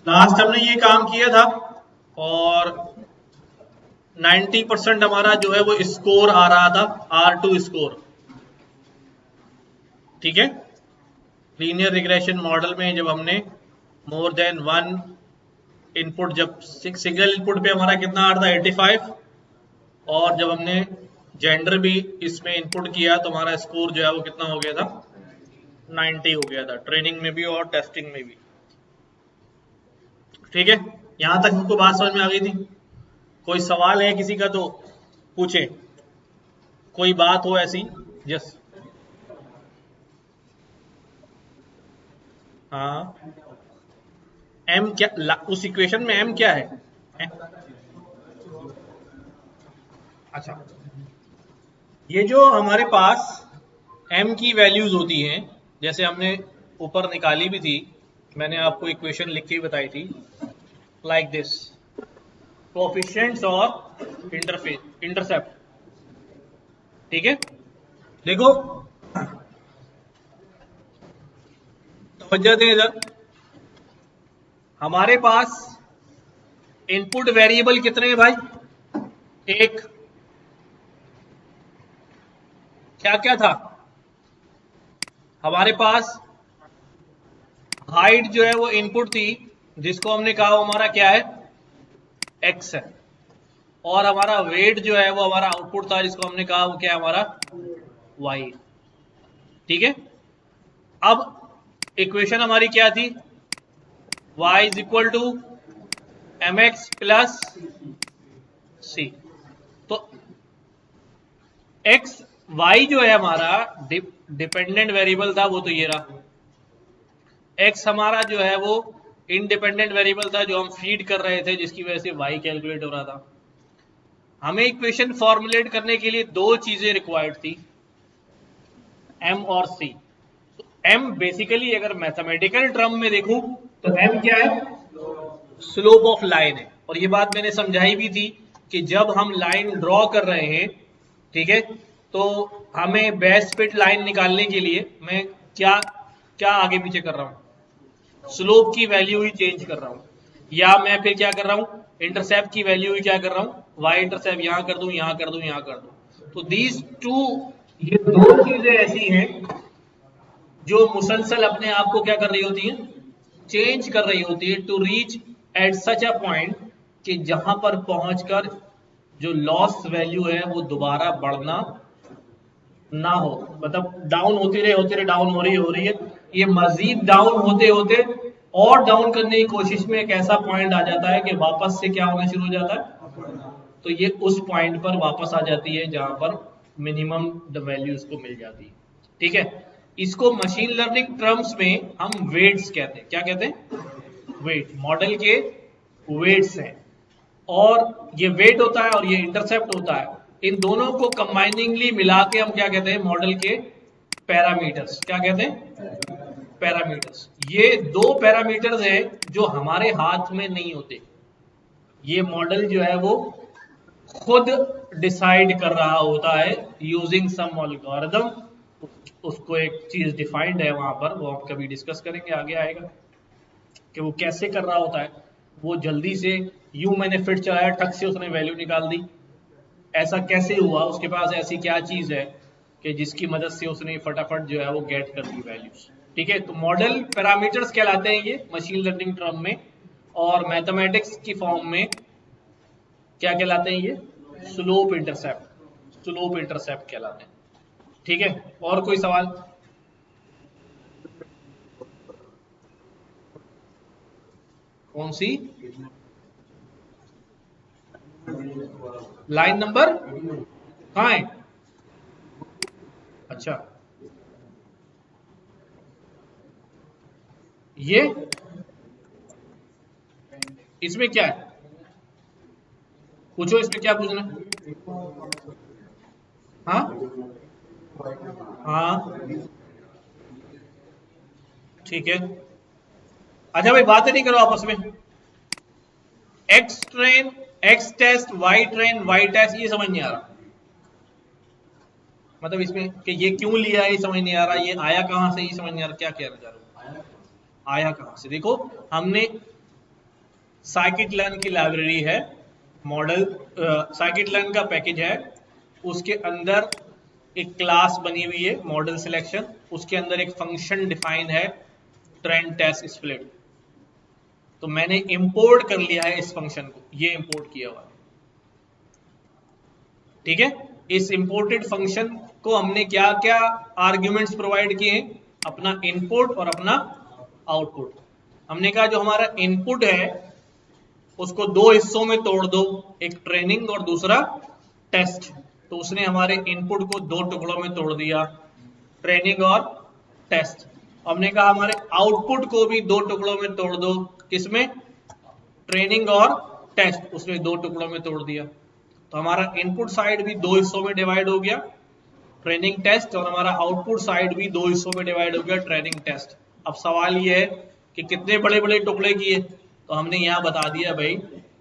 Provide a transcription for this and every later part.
Last हमने ये काम किया था और 90% हमारा जो है वो स्कोर आ रहा था, R2 स्कोर। ठीक है, लीनियर रिग्रेशन मॉडल में जब हमने मोर देन वन इनपुट, जब सिंगल इनपुट पे हमारा कितना आ रहा था 85, और जब हमने जेंडर भी इसमें इनपुट किया तो हमारा स्कोर जो है वो कितना हो गया था, 90 हो गया था, ट्रेनिंग में भी और टेस्टिंग में भी। ठीक है, यहां तक हमको बात समझ में आ गई थी? कोई सवाल है किसी का तो पूछे, कोई बात हो ऐसी। यस, हाँ, एम क्या, उस इक्वेशन में एम क्या है? अच्छा, ये जो हमारे पास एम की वैल्यूज होती हैं, जैसे हमने ऊपर निकाली भी थी, मैंने आपको इक्वेशन लिख के बताई थी, लाइक दिस, कोएफिशिएंट्स और इंटरसेप्ट। ठीक है, देखो तवज्जो दें इधर, हमारे पास इनपुट वेरिएबल कितने हैं भाई? एक। क्या क्या था हमारे पास? हाइट जो है वो इनपुट थी, जिसको हमने कहा वो हमारा क्या है, एक्स है, और हमारा वेट जो है वो हमारा आउटपुट था, जिसको हमने कहा वो क्या है हमारा, वाई। ठीक है, अब इक्वेशन हमारी क्या थी, y is equal to M x plus c. तो x y जो है हमारा डिपेंडेंट वेरिएबल था, वो तो ये रहा। x हमारा जो है वो इंडिपेंडेंट वेरिएबल था, जो हम फीड कर रहे थे, जिसकी वजह से y कैलकुलेट हो रहा था। हमें इक्वेशन फॉर्मुलेट करने के लिए दो चीजें रिक्वायर्ड थी, m और c। तो m बेसिकली अगर मैथमेटिकल टर्म में देखूं तो m क्या है, स्लोप ऑफ लाइन है। और ये बात मैंने समझाई भी थी कि जब हम लाइन ड्रॉ कर रहे हैं, ठीक है, तो हमें बेस्ट फिट लाइन निकालने के लिए मैं क्या क्या आगे पीछे कर रहा हूं, स्लोप की वैल्यू ही चेंज कर रहा हूं, या मैं फिर क्या कर रहा हूं, इंटरसेप्ट की वैल्यू ही क्या कर रहा हूं, वाई इंटरसेप्ट यहां कर दूं, यहां कर दूं, यहां कर दूं। तो दीज टू, ये दो चीजें ऐसी हैं जो मुसलसल अपने आप को क्या कर रही होती है, चेंज कर रही होती है, to reach at such a point कि जहां पर पहुंचकर जो लॉस वैल्यू है वो दोबारा बढ़ना ना हो, मतलब डाउन होती रहे डाउन हो रही है, ये मजीद डाउन होते होते और डाउन करने की कोशिश में एक ऐसा पॉइंट आ जाता है कि वापस से क्या होना शुरू हो जाता है, तो ये उस पॉइंट पर वापस आ जाती है जहां पर मिनिमम द वैल्यू इसको मिल जाती है। ठीक है, इसको मशीन लर्निंग टर्म्स में हम वेट्स कहते हैं। क्या कहते हैं? वेट, मॉडल के वेट्स हैं, और ये वेट होता है और ये इंटरसेप्ट होता है, इन दोनों को कंबाइनिंगली मिला के हम क्या कहते हैं, मॉडल के पैरामीटर्स। क्या कहते हैं? पैरामीटर्स। ये दो पैरामीटर्स हैं जो हमारे हाथ में नहीं होते, ये मॉडल जो है वो खुद डिसाइड कर रहा होता है यूजिंग सम एल्गोरिथम। उसको एक चीज डिफाइंड है वहां पर, वो हम कभी डिस्कस करेंगे, आगे आएगा कि वो कैसे कर रहा होता है। वो जल्दी से यूं मैंने फिट चलाया, टक से उसने वैल्यू निकाल दी, ऐसा कैसे हुआ, उसके पास ऐसी क्या चीज है कि जिसकी मदद से उसने फटाफट जो है वो गेट कर दी वैल्यूज। ठीक है, तो मॉडल पैरामीटर्स कहलाते हैं ये मशीन लर्निंग टर्म में, और मैथमेटिक्स की फॉर्म में क्या कहलाते हैं ये, स्लोप इंटरसेप्ट, स्लोप इंटरसेप्ट कहलाते हैं। ठीक है, और कोई सवाल? कौन सी लाइन नंबर कहाँ है? अच्छा, ये इसमें क्या है, पूछो इसमें क्या पूछना है? हाँ हाँ, ठीक है। अच्छा भाई, बातें नहीं करो आपस में। X train, X test, Y train, Y test, ये समझ नहीं आ रहा। मतलब इसमें कि ये क्यों लिया है ये समझ नहीं आ रहा, ये आया कहाँ से ये समझ नहीं आ रहा, क्या कहना चाह रहा हूँ, आया कहाँ से। देखो हमने साइकिट लर्न की लाइब्रेरी है, मॉडल साइकिट लर्न का पैकेज है, उसके अंदर एक क्लास बनी हुई है मॉडल सिलेक्शन, उसके अंदर एक फंक्शन डिफाइन है ट्रेंड टेस्ट स्प्लिट। तो मैंने इंपोर्ट कर लिया है इस फंक्शन को, ये इंपोर्ट किया हुआ है, ठीक है। इस इंपोर्टेड फंक्शन को हमने क्या क्या आर्ग्यूमेंट्स प्रोवाइड किए हैं, अपना इनपुट और अपना आउटपुट। हमने कहा जो हमारा इनपुट है उसको दो हिस्सों में तोड़ दो, एक ट्रेनिंग और दूसरा टेस्ट। तो उसने हमारे इनपुट को दो टुकड़ों में तोड़ दिया, ट्रेनिंग और टेस्ट। हमने कहा हमारे आउटपुट को भी दो टुकड़ों में तोड़ दो, किसमें, ट्रेनिंग और टेस्ट, उसने दो टुकड़ों में तोड़ दिया। तो हमारा इनपुट साइड भी दो हिस्सों में डिवाइड हो गया, ट्रेनिंग टेस्ट, और हमारा आउटपुट साइड भी दो हिस्सों में डिवाइड हो गया, ट्रेनिंग टेस्ट। अब सवाल ये है कि कितने बड़े बड़े टुकड़े किए, तो हमने यहां बता दिया भाई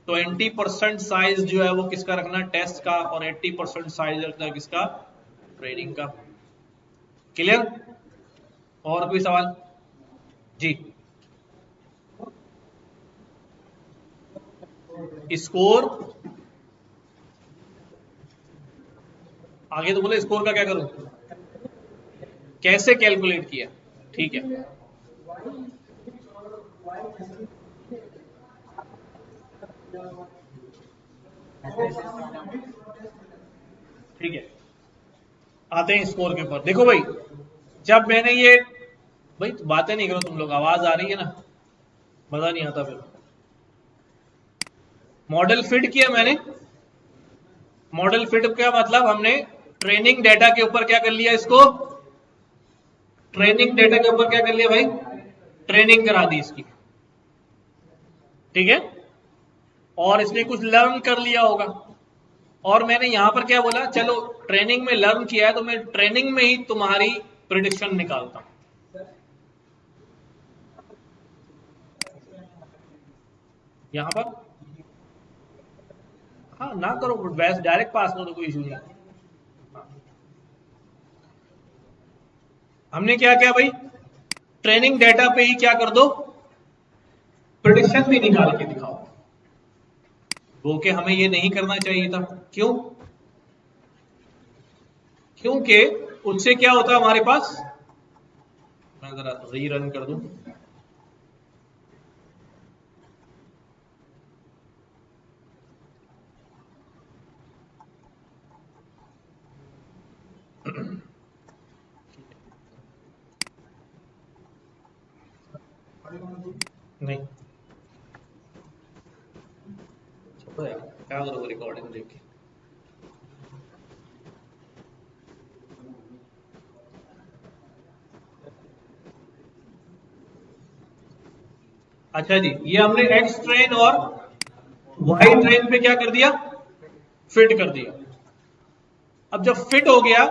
20% साइज जो है वो किसका रखना, टेस्ट का, और 80% साइज रखना किसका, ट्रेनिंग का। क्लियर? और कोई सवाल? जी। स्कोर, आगे तो बोले स्कोर का क्या करूं, कैसे कैलकुलेट किया, ठीक है। ठीक है, आते हैं स्कोर के ऊपर। देखो भाई, जब मैंने ये, भाई बातें नहीं करो तुम लोग, आवाज आ रही है ना, मजा नहीं आता फिर। मॉडल फिट किया मैंने, मॉडल फिट क्या मतलब, हमने ट्रेनिंग डेटा के ऊपर क्या कर लिया इसको, ट्रेनिंग डेटा के ऊपर क्या कर लिया भाई, ट्रेनिंग करा दी इसकी, ठीक है। और इसने कुछ लर्न कर लिया होगा, और मैंने यहां पर क्या बोला, चलो ट्रेनिंग में लर्न किया है तो मैं ट्रेनिंग में ही तुम्हारी प्रिडिक्शन निकालता हूं। यहां पर हाँ ना करो, वैसे डायरेक्ट पास करो तो कोई इशू नहीं। हमने क्या किया भाई, ट्रेनिंग डेटा पे ही क्या कर दो, प्रिडिक्शन भी निकाल के दिखाओ। वो कि हमें ये नहीं करना चाहिए था, क्यों, क्योंकि उससे क्या होता है हमारे पास, मैं जरा री रन कर दूं। नहीं, छोड़ो यार, क्या करोगे रिकॉर्डिंग देख के। अच्छा जी, ये हमने एक्स ट्रेन और वाई ट्रेन पे क्या कर दिया, फिट कर दिया। अब जब फिट हो गया,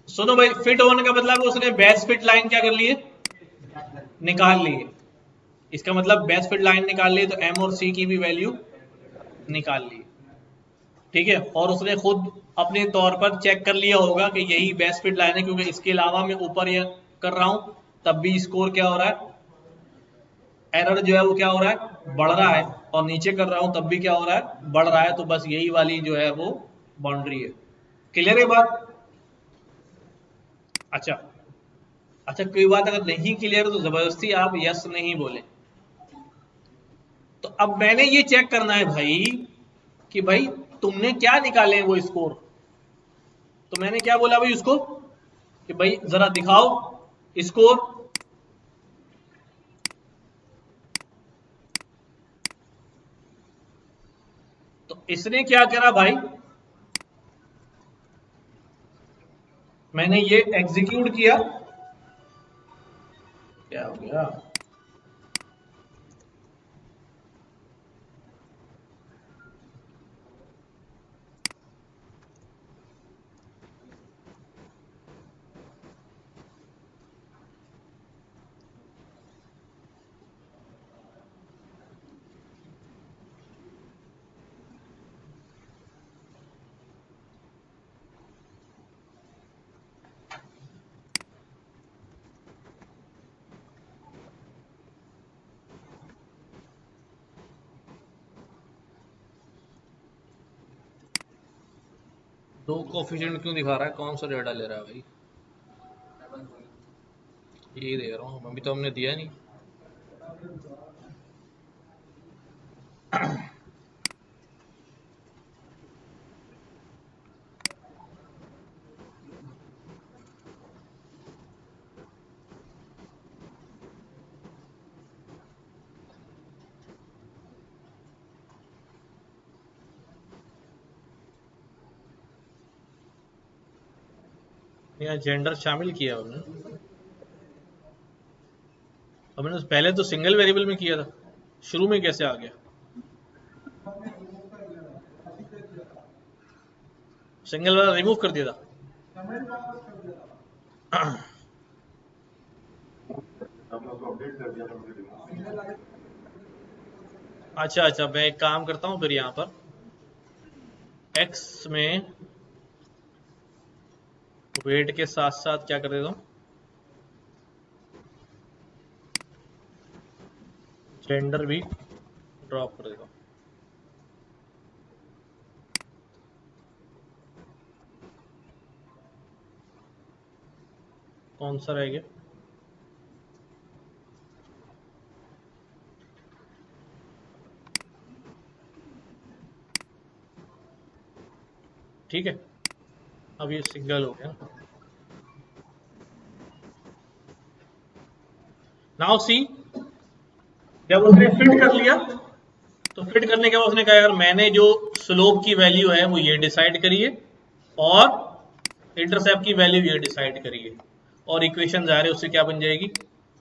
सुनो भाई, फिट होने का मतलब उसने बेस्ट फिट लाइन क्या कर ली है, निकाल ली है। इसका मतलब बेस्ट फिट लाइन निकाल ली, तो एम और सी की भी वैल्यू निकाल ली, ठीक है। और उसने खुद अपने तौर पर चेक कर लिया होगा कि यही बेस्ट फिट लाइन है, क्योंकि इसके अलावा मैं ऊपर ये कर रहा हूं तब भी स्कोर क्या हो रहा है, एरर जो है वो क्या हो रहा है, बढ़ रहा है, और नीचे कर रहा हूं तब भी क्या हो रहा है, बढ़ रहा है। तो बस यही वाली जो है वो बाउंड्री है। क्लियर है बात? अच्छा, अच्छा कोई बात अगर नहीं क्लियर तो जबरदस्ती आप यस नहीं बोले। तो अब मैंने ये चेक करना है भाई कि भाई तुमने क्या निकाले वो स्कोर। तो मैंने क्या बोला भाई उसको कि भाई जरा दिखाओ स्कोर। तो इसने क्या करा भाई, मैंने ये एग्जीक्यूट किया, क्या हो गया, दो कोफिशिएंट क्यों दिखा रहा है? कौन सा डेटा ले रहा है भाई? यही दे रहा हूँ, अभी तो हमने दिया नहीं। यहाँ जेंडर शामिल किया हमने। हमने पहले तो सिंगल वेरिएबल में किया था, शुरू में कैसे आ गया? सिंगल वाला रिमूव कर दिया था। अच्छा अच्छा, मैं एक काम करता हूँ फिर यहाँ पर x में वेट के साथ साथ क्या कर देता हूँ, जेंडर भी ड्रॉप कर देता हूँ। कौन सा रह गया? ठीक है, अब ये सिंगल हो गया। नाउ सी, जब उसने फिट कर लिया तो फिट करने के बाद उसने कहा यार मैंने जो स्लोप की वैल्यू है वो ये डिसाइड करिए और इंटरसेप्ट की वैल्यू ये डिसाइड करिए, और इक्वेशन जा रहे उससे क्या बन जाएगी,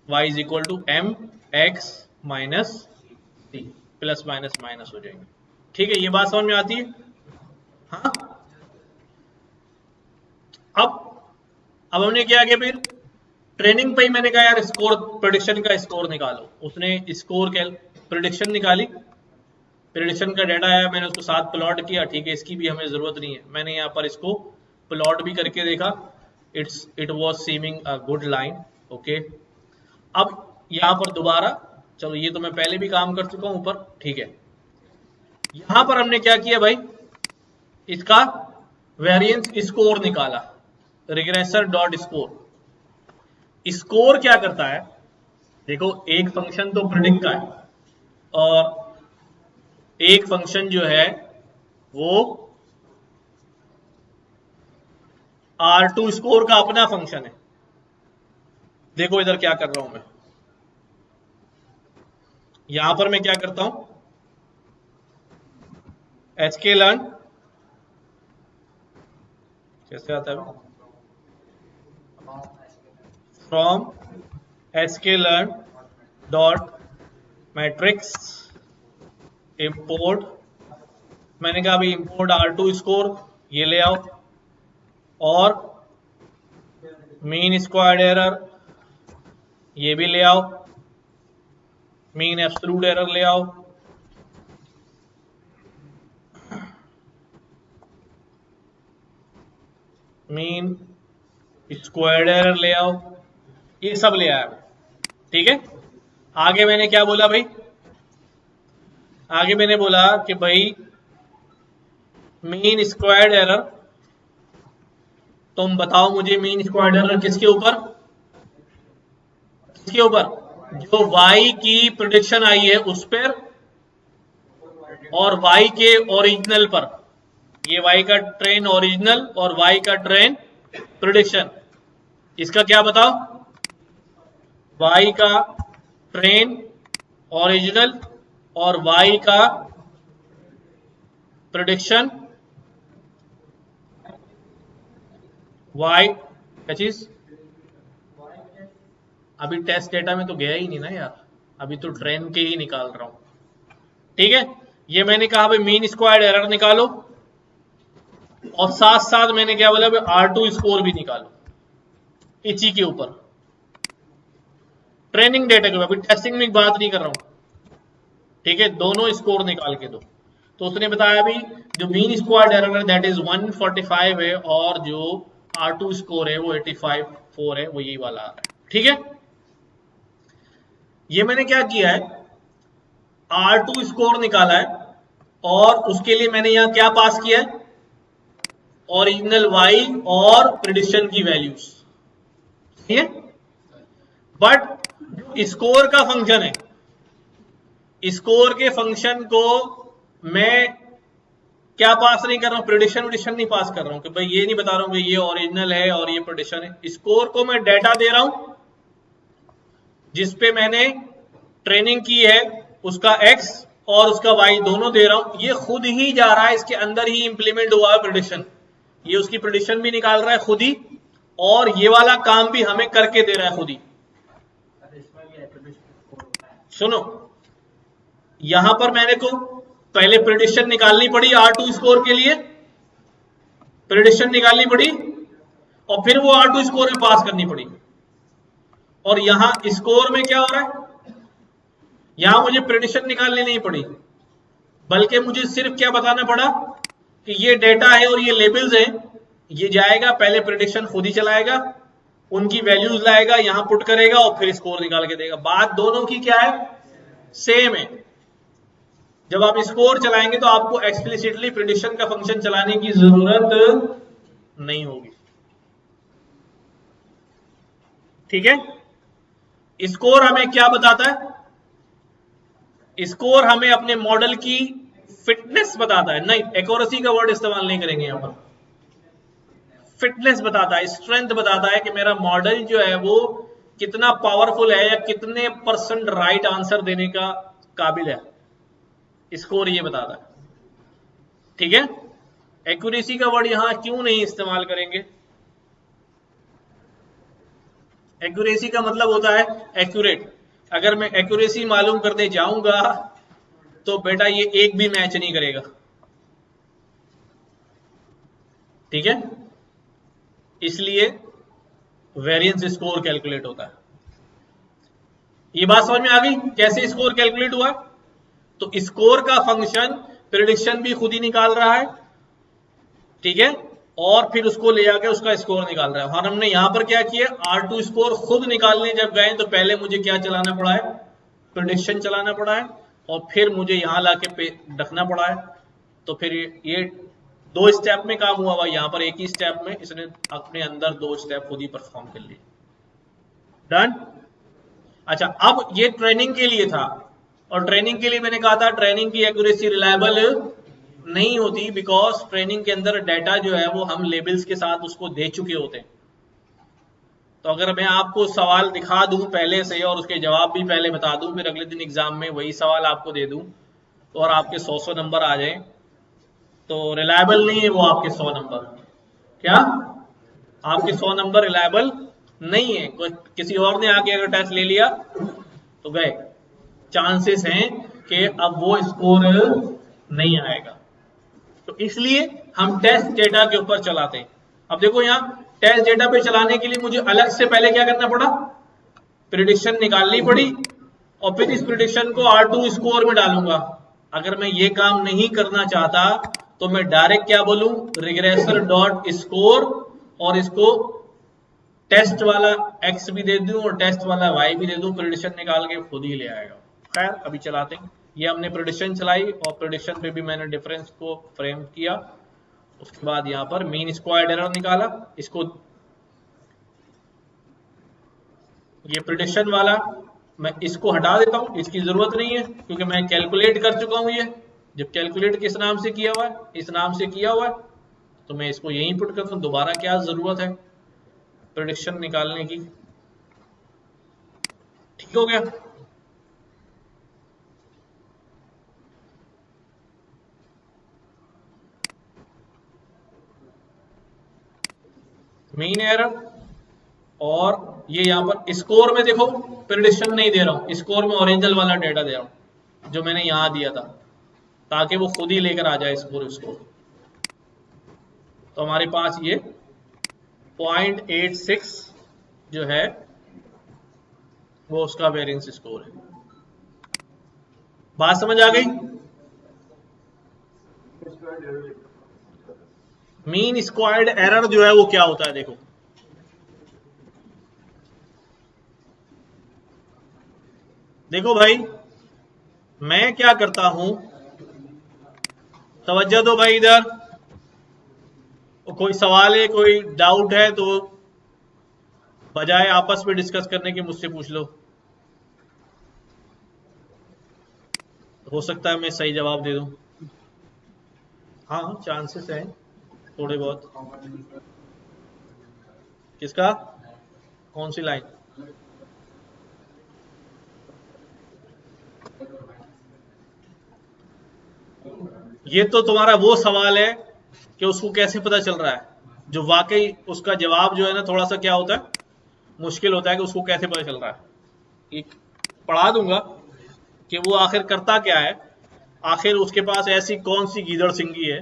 y is equal to M X minus C, plus minus minus हो जाएंगे। ठीक है, ये बात समझ में आती है? हाँ। अब हमने क्या किया फिर, ट्रेनिंग पे ही मैंने कहा यार स्कोर, प्रेडिक्शन का स्कोर निकालो। उसने स्कोर प्रेडिक्शन निकाली, प्रेडिक्शन का डाटा आया, मैंने उसको साथ प्लॉट किया। ठीक है, इसकी भी हमें जरूरत नहीं है, मैंने यहाँ पर इसको प्लॉट भी करके देखा, it was seeming a good line. Okay, अब यहाँ पर दोबारा, चलो ये तो मैं पहले भी काम कर चुका हूं ऊपर, ठीक है। यहां पर हमने क्या किया भाई, इसका वेरिएंस स्कोर निकाला, रिग्रेसर डॉट स्कोर। स्कोर क्या करता है, देखो एक फंक्शन तो प्रेडिक्ट का है और एक फंक्शन जो है वो R2 स्कोर का अपना फंक्शन है। देखो इधर क्या कर रहा हूं मैं, यहां पर मैं क्या करता हूं, sklearn कैसे आता है, from sklearn dot matrix import, मैंने कहा भाई इंपोर्ट R2 स्कोर, ये ले आओ, और मीन स्क्वायर्ड एरर ये भी ले आओ, मीन एब्सोल्यूट एरर ले आओ, मीन स्क्वायर्ड एरर ले आओ, ये सब ले आया। ठीक है, आगे मैंने क्या बोला भाई, आगे मैंने बोला कि भाई मीन स्क्वायर्ड एरर, तुम बताओ मुझे मीन स्क्वायर्ड एरर किसके ऊपर, किसके ऊपर, जो y की प्रेडिक्शन आई है उस पर और y के ओरिजिनल पर। ये y का ट्रेन ओरिजिनल और y का ट्रेन प्रेडिक्शन, इसका क्या बताओ, y का ट्रेन ओरिजिनल और y का प्रेडिक्शन, y क्या चीज, अभी टेस्ट डेटा में तो गया ही नहीं ना यार, अभी तो ट्रेन के ही निकाल रहा हूं। ठीक है, ये मैंने कहा भाई मीन स्क्वायर्ड एरर निकालो और साथ साथ मैंने क्या बोला भाई R2 स्कोर भी निकालो इसी के ऊपर, ट्रेनिंग डेटा के ऊपर, अभी टेस्टिंग में बात नहीं कर रहा हूं। ठीक है, दोनों स्कोर निकाल के दो। तो उसने बताया भी जो मीन स्क्वायर्ड एरर है दैट इज 145 है और जो R2 स्कोर है वो 85.4 है, वो यही वाला आ रहा है। ठीक है, ये मैंने क्या किया है, R2 स्कोर निकाला है और उसके लिए मैंने यहां क्या पास किया है, ओरिजिनल वाई और प्रिडिक्शन की वैल्यूज, ठीक है। बट जो स्कोर का फंक्शन है, स्कोर के फंक्शन को मैं क्या पास नहीं कर रहा हूं, प्रिडिक्शन नहीं पास कर रहा हूं कि भाई ये नहीं बता रहा हूं कि ये ओरिजिनल है और ये प्रिडिक्शन है। स्कोर को मैं डेटा दे रहा हूं जिसपे मैंने ट्रेनिंग की है, उसका एक्स और उसका वाई दोनों दे रहा हूं। ये खुद ही जा रहा है, इसके अंदर ही इंप्लीमेंट हुआ है प्रिडिक्शन, ये उसकी प्रिडिक्शन भी निकाल रहा है खुद ही, और ये वाला काम भी हमें करके दे रहा है खुद ही। सुनो, यहां पर मैंने को पहले प्रिडिक्शन निकालनी पड़ी R2 स्कोर के लिए, प्रिडिक्शन निकालनी पड़ी और फिर वो R2 स्कोर में पास करनी पड़ी। और यहां स्कोर में क्या हो रहा है, यहां मुझे प्रिडिक्शन निकालनी नहीं पड़ी, बल्कि मुझे सिर्फ क्या बताना पड़ा कि ये डेटा है और ये लेबल्स है। ये जाएगा पहले प्रिडिक्शन खुद ही चलाएगा, उनकी वैल्यूज लाएगा, यहां पुट करेगा और फिर स्कोर निकाल के देगा। बात दोनों की क्या है, सेम है। जब आप स्कोर चलाएंगे तो आपको एक्सप्लिसिटली प्रिडिक्शन का फंक्शन चलाने की जरूरत नहीं होगी, ठीक है। स्कोर हमें क्या बताता है, स्कोर हमें अपने मॉडल की फिटनेस बताता है, नहीं एक्यूरेसी का वर्ड इस्तेमाल नहीं करेंगे यहां पर, फिटनेस बताता है, स्ट्रेंथ बताता है कि मेरा मॉडल जो है वो कितना पावरफुल है या कितने % राइट आंसर देने का काबिल है, स्कोर ये बताता है, ठीक है। एक्यूरेसी का वर्ड यहां क्यों नहीं इस्तेमाल करेंगे, एक्यूरेसी का मतलब होता है एक्यूरेट। अगर मैं एक्यूरेसी मालूम करने जाऊंगा तो बेटा ये एक भी मैच नहीं करेगा, ठीक है। इसलिए वेरिएंस स्कोर कैलकुलेट होता है। ये बात समझ में आ गई कैसे स्कोर कैलकुलेट हुआ। तो स्कोर का फंक्शन प्रिडिक्शन भी खुद ही निकाल रहा है, ठीक है, और फिर उसको ले जाकर उसका स्कोर निकाल रहा है। और हमने यहां पर क्या किया, R2 स्कोर खुद निकालने जब गए तो पहले मुझे क्या चलाना पड़ा है, प्रिडिक्शन चलाना पड़ा है, और फिर मुझे यहां लाके रखना पड़ा है। तो फिर ये 2 स्टेप में काम हुआ, यहां पर एक ही स्टेप में इसने अपने अंदर 2 स्टेप खुद ही परफॉर्म कर लिए। डन। अच्छा, अब ये ट्रेनिंग के लिए था, और ट्रेनिंग के लिए मैंने कहा था ट्रेनिंग की एक्यूरेसी रिलायबल नहीं होती, बिकॉज ट्रेनिंग के अंदर डाटा जो है वो हम लेबल्स के साथ उसको दे चुके होते हैं। तो अगर मैं आपको सवाल दिखा दूं पहले से और उसके जवाब भी पहले बता दूं, फिर अगले दिन एग्जाम में वही सवाल आपको दे दूं और आपके 100 नंबर आ जाए, तो रिलायबल नहीं है वो आपके 100 नंबर। क्या आपके 100 नंबर रिलायबल नहीं है। कोई किसी और ने आके अगर टेस्ट ले लिया तो गए, चांसेस हैं कि अब वो स्कोर नहीं आएगा। तो इसलिए हम टेस्ट डेटा के ऊपर चलाते हैं। अब देखो यहाँ टेस्ट डेटा पे चलाने के लिए मुझे अलग से पहले क्या करना पड़ा, प्रिडिक्शन निकालनी पड़ी, और फिर इस प्रिडिक्शन को R2 स्कोर में डालूंगा। अगर मैं ये काम नहीं करना चाहता तो मैं डायरेक्ट क्या बोलूं, रिग्रेसर डॉट स्कोर, और इसको टेस्ट वाला x भी दे दूं और टेस्ट वाला y भी दे दूं, प्रिडिक्शन निकाल के खुद ही ले आएगा। खैर अभी चलाते हैं। ये हमने प्रिडिक्शन चलाई और प्रिडिक्शन पे भी मैंने डिफरेंस को फ्रेम किया। उसके बाद यहां पर मीन स्क्वायर्ड एरर निकाला। इसको ये प्रिडिक्शन वाला मैं इसको हटा देता हूं, इसकी जरूरत नहीं है क्योंकि मैं कैलकुलेट कर चुका हूं। ये जब कैलकुलेट किस नाम से किया हुआ है, इस नाम से किया हुआ है, तो मैं इसको यहीं पुट करता हूं। दोबारा क्या जरूरत है प्रिडिक्शन निकालने की। ठीक हो गया। मीन एरर, और ये यहां पर स्कोर में देखो प्रिडिक्शन नहीं दे रहा हूं, स्कोर में ओरिजिनल वाला डेटा दे रहा हूं जो मैंने यहां दिया था, ताकि वो खुद ही लेकर आ जाए स्कोर। तो हमारे पास ये 0.86 जो है वो उसका वेरिएंस स्कोर है। बात समझ आ गई। मीन स्क्वायर्ड एरर जो है वो क्या होता है, देखो देखो भाई, मैं क्या करता हूं, तवज्जो दो भाई इधर। कोई सवाल है, कोई डाउट है तो बजाय आपस में डिस्कस करने के मुझसे पूछ लो, हो सकता है मैं सही जवाब दे दूं। हाँ चांसेस हैं थोड़े बहुत। किसका? कौन सी लाइन? ये तो तुम्हारा वो सवाल है कि उसको कैसे पता चल रहा है, जो वाकई उसका जवाब जो है ना थोड़ा सा क्या होता है, मुश्किल होता है कि उसको कैसे पता चल रहा है। एक पढ़ा दूंगा कि वो आखिर करता क्या है, आखिर उसके पास ऐसी कौन सी गीदड़ सिंगी है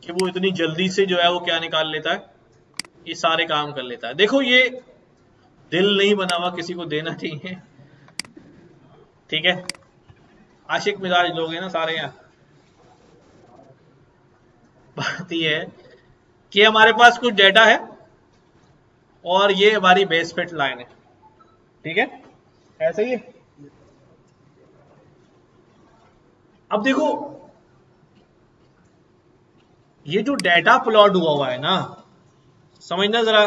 कि वो इतनी जल्दी से जो है वो क्या निकाल लेता है, ये सारे काम कर लेता है। देखो ये दिल नहीं बना हुआ किसी को देना चाहिए, ठीक है, आशिक मिजाज लोग हैं ना सारे यहाँ। बात ये है कि हमारे पास कुछ डेटा है और ये हमारी बेस फिट लाइन है, ठीक है, ऐसे ही है। अब देखो ये जो डेटा प्लॉट हुआ है ना, समझना जरा,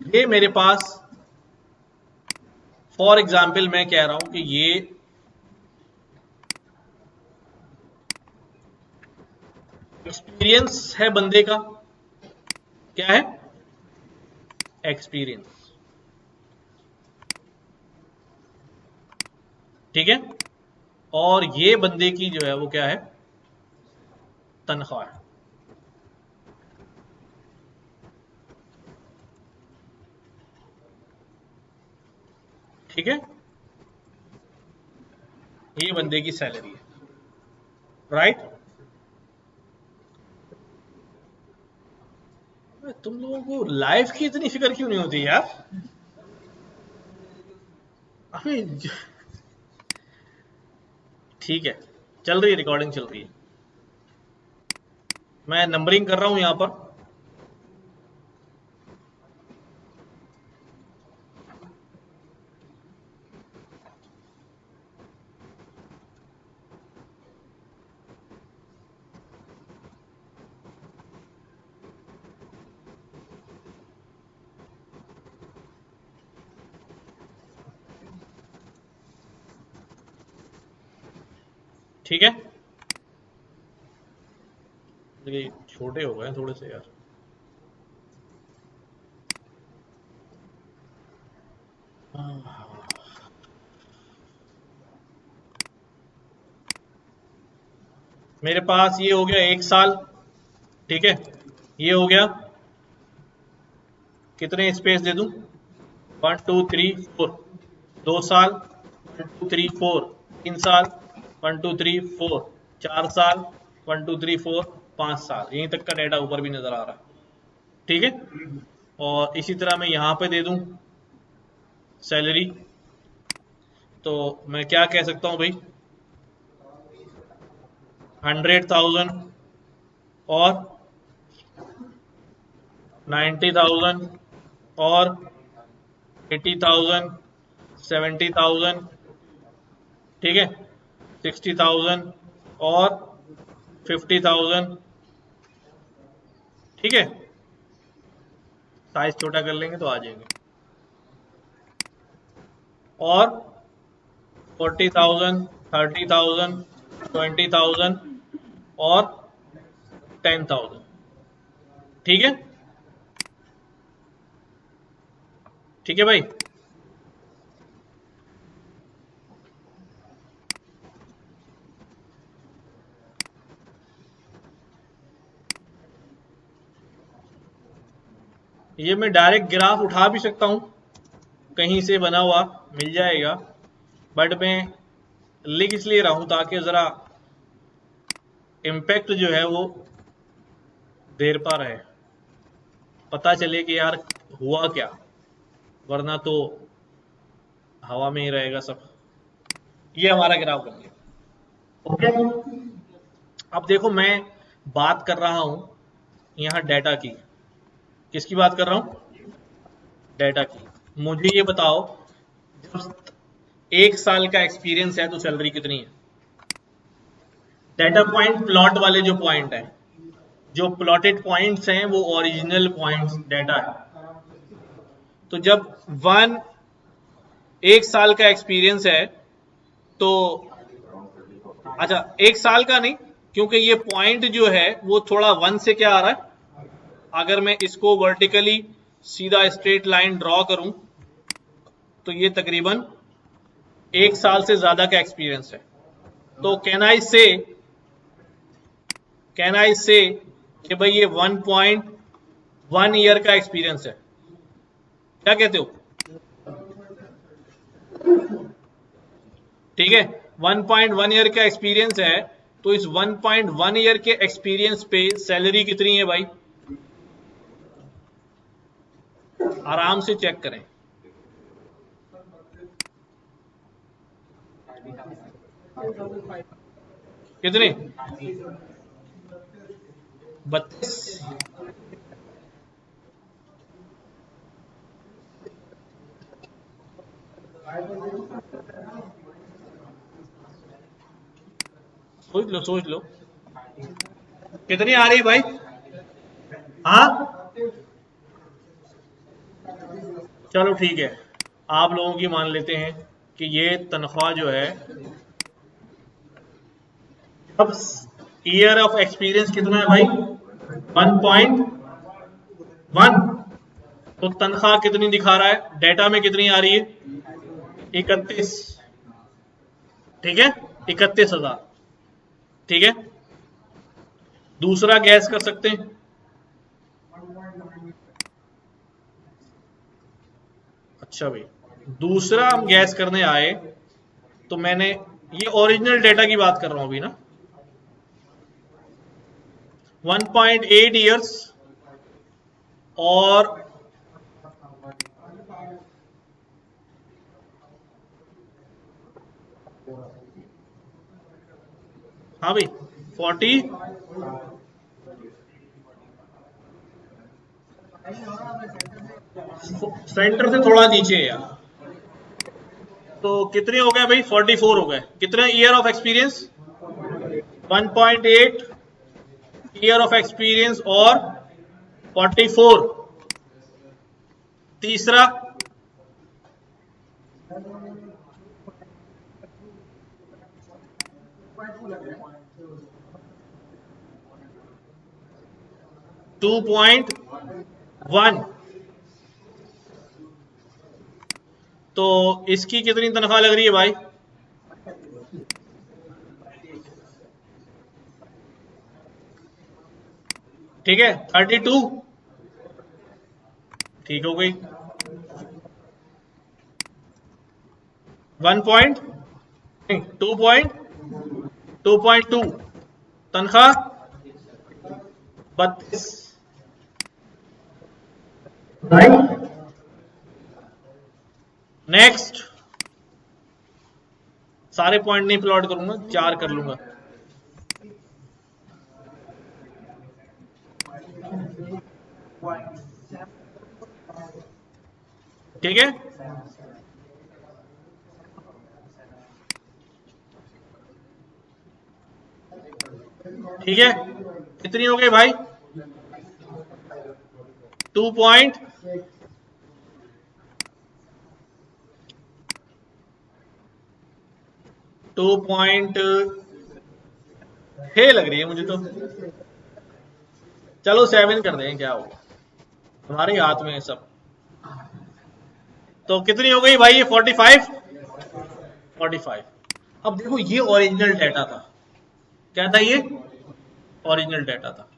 ये मेरे पास फॉर एग्जाम्पल मैं कह रहा हूं कि ये एक्सपीरियंस है बंदे का, क्या है? एक्सपीरियंस, ठीक है, और ये बंदे की जो है वो क्या है? तनख्वाह है, ठीक है, ये बंदे की सैलरी है, राइट। तुम लोगों को लाइफ की इतनी फिक्र क्यों नहीं होती यार? अबे ठीक है, चल रही है रिकॉर्डिंग, चल रही है, मैं नंबरिंग कर रहा हूं यहां पर। ठीक है, ये छोटे हो गए थोड़े से यार। मेरे पास ये हो गया 1 साल, ठीक है, ये हो गया, कितने स्पेस दे दूं? 1 2 3 4, 2 साल, 1 2 3 4, 3 साल, 1 2 3 4, 4 साल, 1 2 3 4, 5 साल, यहीं तक का डेटा ऊपर भी नजर आ रहा है, ठीक है। और इसी तरह मैं यहां पे दे दूं सैलरी, तो मैं क्या कह सकता हूं भाई, 100,000 और 90,000 और 80,000, 70,000, ठीक है, 60,000 और 50,000, ठीक है, साइज छोटा कर लेंगे तो आ जाएंगे, और 40,000, 30,000, 20,000 और 10,000, ठीक है, ठीक है भाई। ये मैं डायरेक्ट ग्राफ उठा भी सकता हूं, कहीं से बना हुआ मिल जाएगा, बट मैं लिख इसलिए रहा हूं ताकि जरा इम्पैक्ट जो है वो देर पा रहे, पता चले कि यार हुआ क्या, वरना तो हवा में ही रहेगा सब। ये हमारा ग्राफ बन गया, ओके। अब देखो मैं बात कर रहा हूं यहाँ डेटा की, किसकी बात कर रहा हूं? डेटा की। मुझे ये बताओ, जब 1 साल का एक्सपीरियंस है तो सैलरी कितनी है? डेटा पॉइंट प्लॉट वाले जो पॉइंट है, जो प्लॉटेड पॉइंट्स हैं वो ओरिजिनल पॉइंट्स डाटा है। तो जब 1 साल का एक्सपीरियंस है तो अच्छा 1 साल का नहीं, क्योंकि ये पॉइंट जो है वो थोड़ा 1 से क्या आ रहा है, अगर मैं इसको वर्टिकली सीधा स्ट्रेट लाइन ड्रॉ करूं तो ये तकरीबन 1 साल से ज्यादा का एक्सपीरियंस है। तो कैन आई से कि भाई ये 1.1 ईयर का एक्सपीरियंस है। क्या कहते हो? ठीक है, 1.1 ईयर का एक्सपीरियंस है, तो इस 1.1 ईयर के एक्सपीरियंस पे सैलरी कितनी है भाई? आराम से चेक करें। कितने? 32। सोच लो कितनी आ रही है भाई? हाँ चलो ठीक है, आप लोगों की मान लेते हैं कि ये तनख्वाह जो है, अब ईयर ऑफ एक्सपीरियंस कितना है भाई? 1.1। तो तनख्वाह कितनी दिखा रहा है? डेटा में कितनी आ रही है? 31। ठीक है, 31,000। ठीक है, दूसरा गैस कर सकते हैं? अच्छा भाई, दूसरा हम गैस करने आए तो मैंने ये ओरिजिनल डेटा की बात कर रहा हूं अभी ना। 1.8 ईयर्स और हाँ भाई 40 सेंटर से थोड़ा नीचे है यार। तो कितने हो गए भाई? 44 हो गए। कितने year of experience? 1.8 year of experience और 44। तीसरा टू पॉइंट 1। तो इसकी कितनी तनख्वाह लग रही है भाई? ठीक है 32। ठीक हो गई। 2.2 तनख्वाह 32। नेक्स्ट, सारे पॉइंट नहीं प्लॉट करूंगा, 4 कर लूंगा। ठीक है, ठीक है, कितनी हो गई भाई? 2.2 लग रही है मुझे तो। चलो 7 कर दें, क्या होगा, हमारे हाथ में है सब। तो कितनी हो गई भाई? ये 45। अब देखो ये ओरिजिनल डाटा था। क्या था ये? ओरिजिनल डाटा था।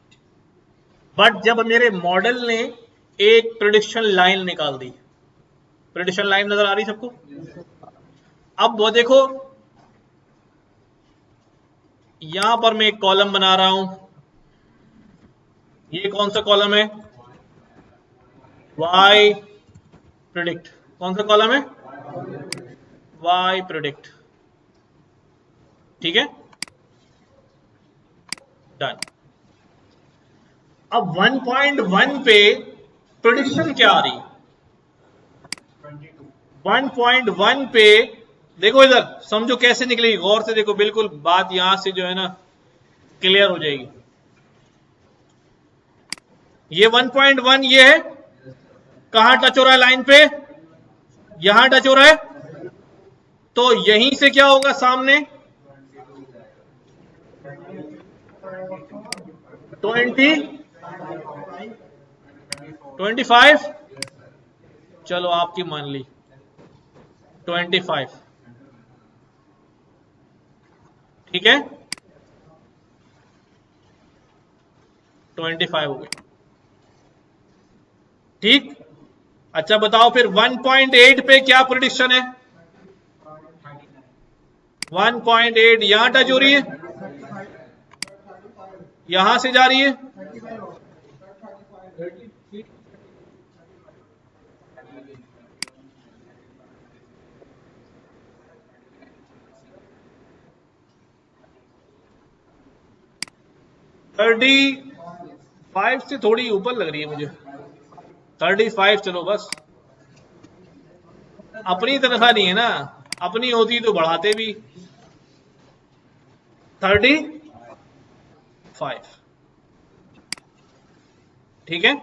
बट जब मेरे मॉडल ने एक प्रेडिक्शन लाइन निकाल दी, प्रेडिक्शन लाइन नजर आ रही सबको? अब वो देखो, यहां पर मैं एक कॉलम बना रहा हूं। ये कौन सा कॉलम है? Y predict. कौन सा कॉलम है? Y predict. ठीक है, डन। अब 1.1 पे प्रेडिक्शन क्या आ रही? 1.1 पे देखो, इधर समझो कैसे निकलेगी, गौर से देखो, बिल्कुल बात यहां से जो है ना क्लियर हो जाएगी। ये 1.1 ये है, कहां टच हो रहा है लाइन पे, यहां टच हो रहा है, तो यहीं से क्या होगा सामने 25, चलो आपकी मान ली 25, ठीक है 25 हो गई, ठीक। अच्छा बताओ फिर 1.8 पे क्या प्रेडिक्शन है, 1.8 यहां टच हो रही है, यहां से जा रही है, थर्टी 5 से थोड़ी ऊपर लग रही है मुझे, 35 चलो बस, अपनी तनख्वाह नहीं है ना, अपनी होती तो बढ़ाते भी, 35, ठीक है।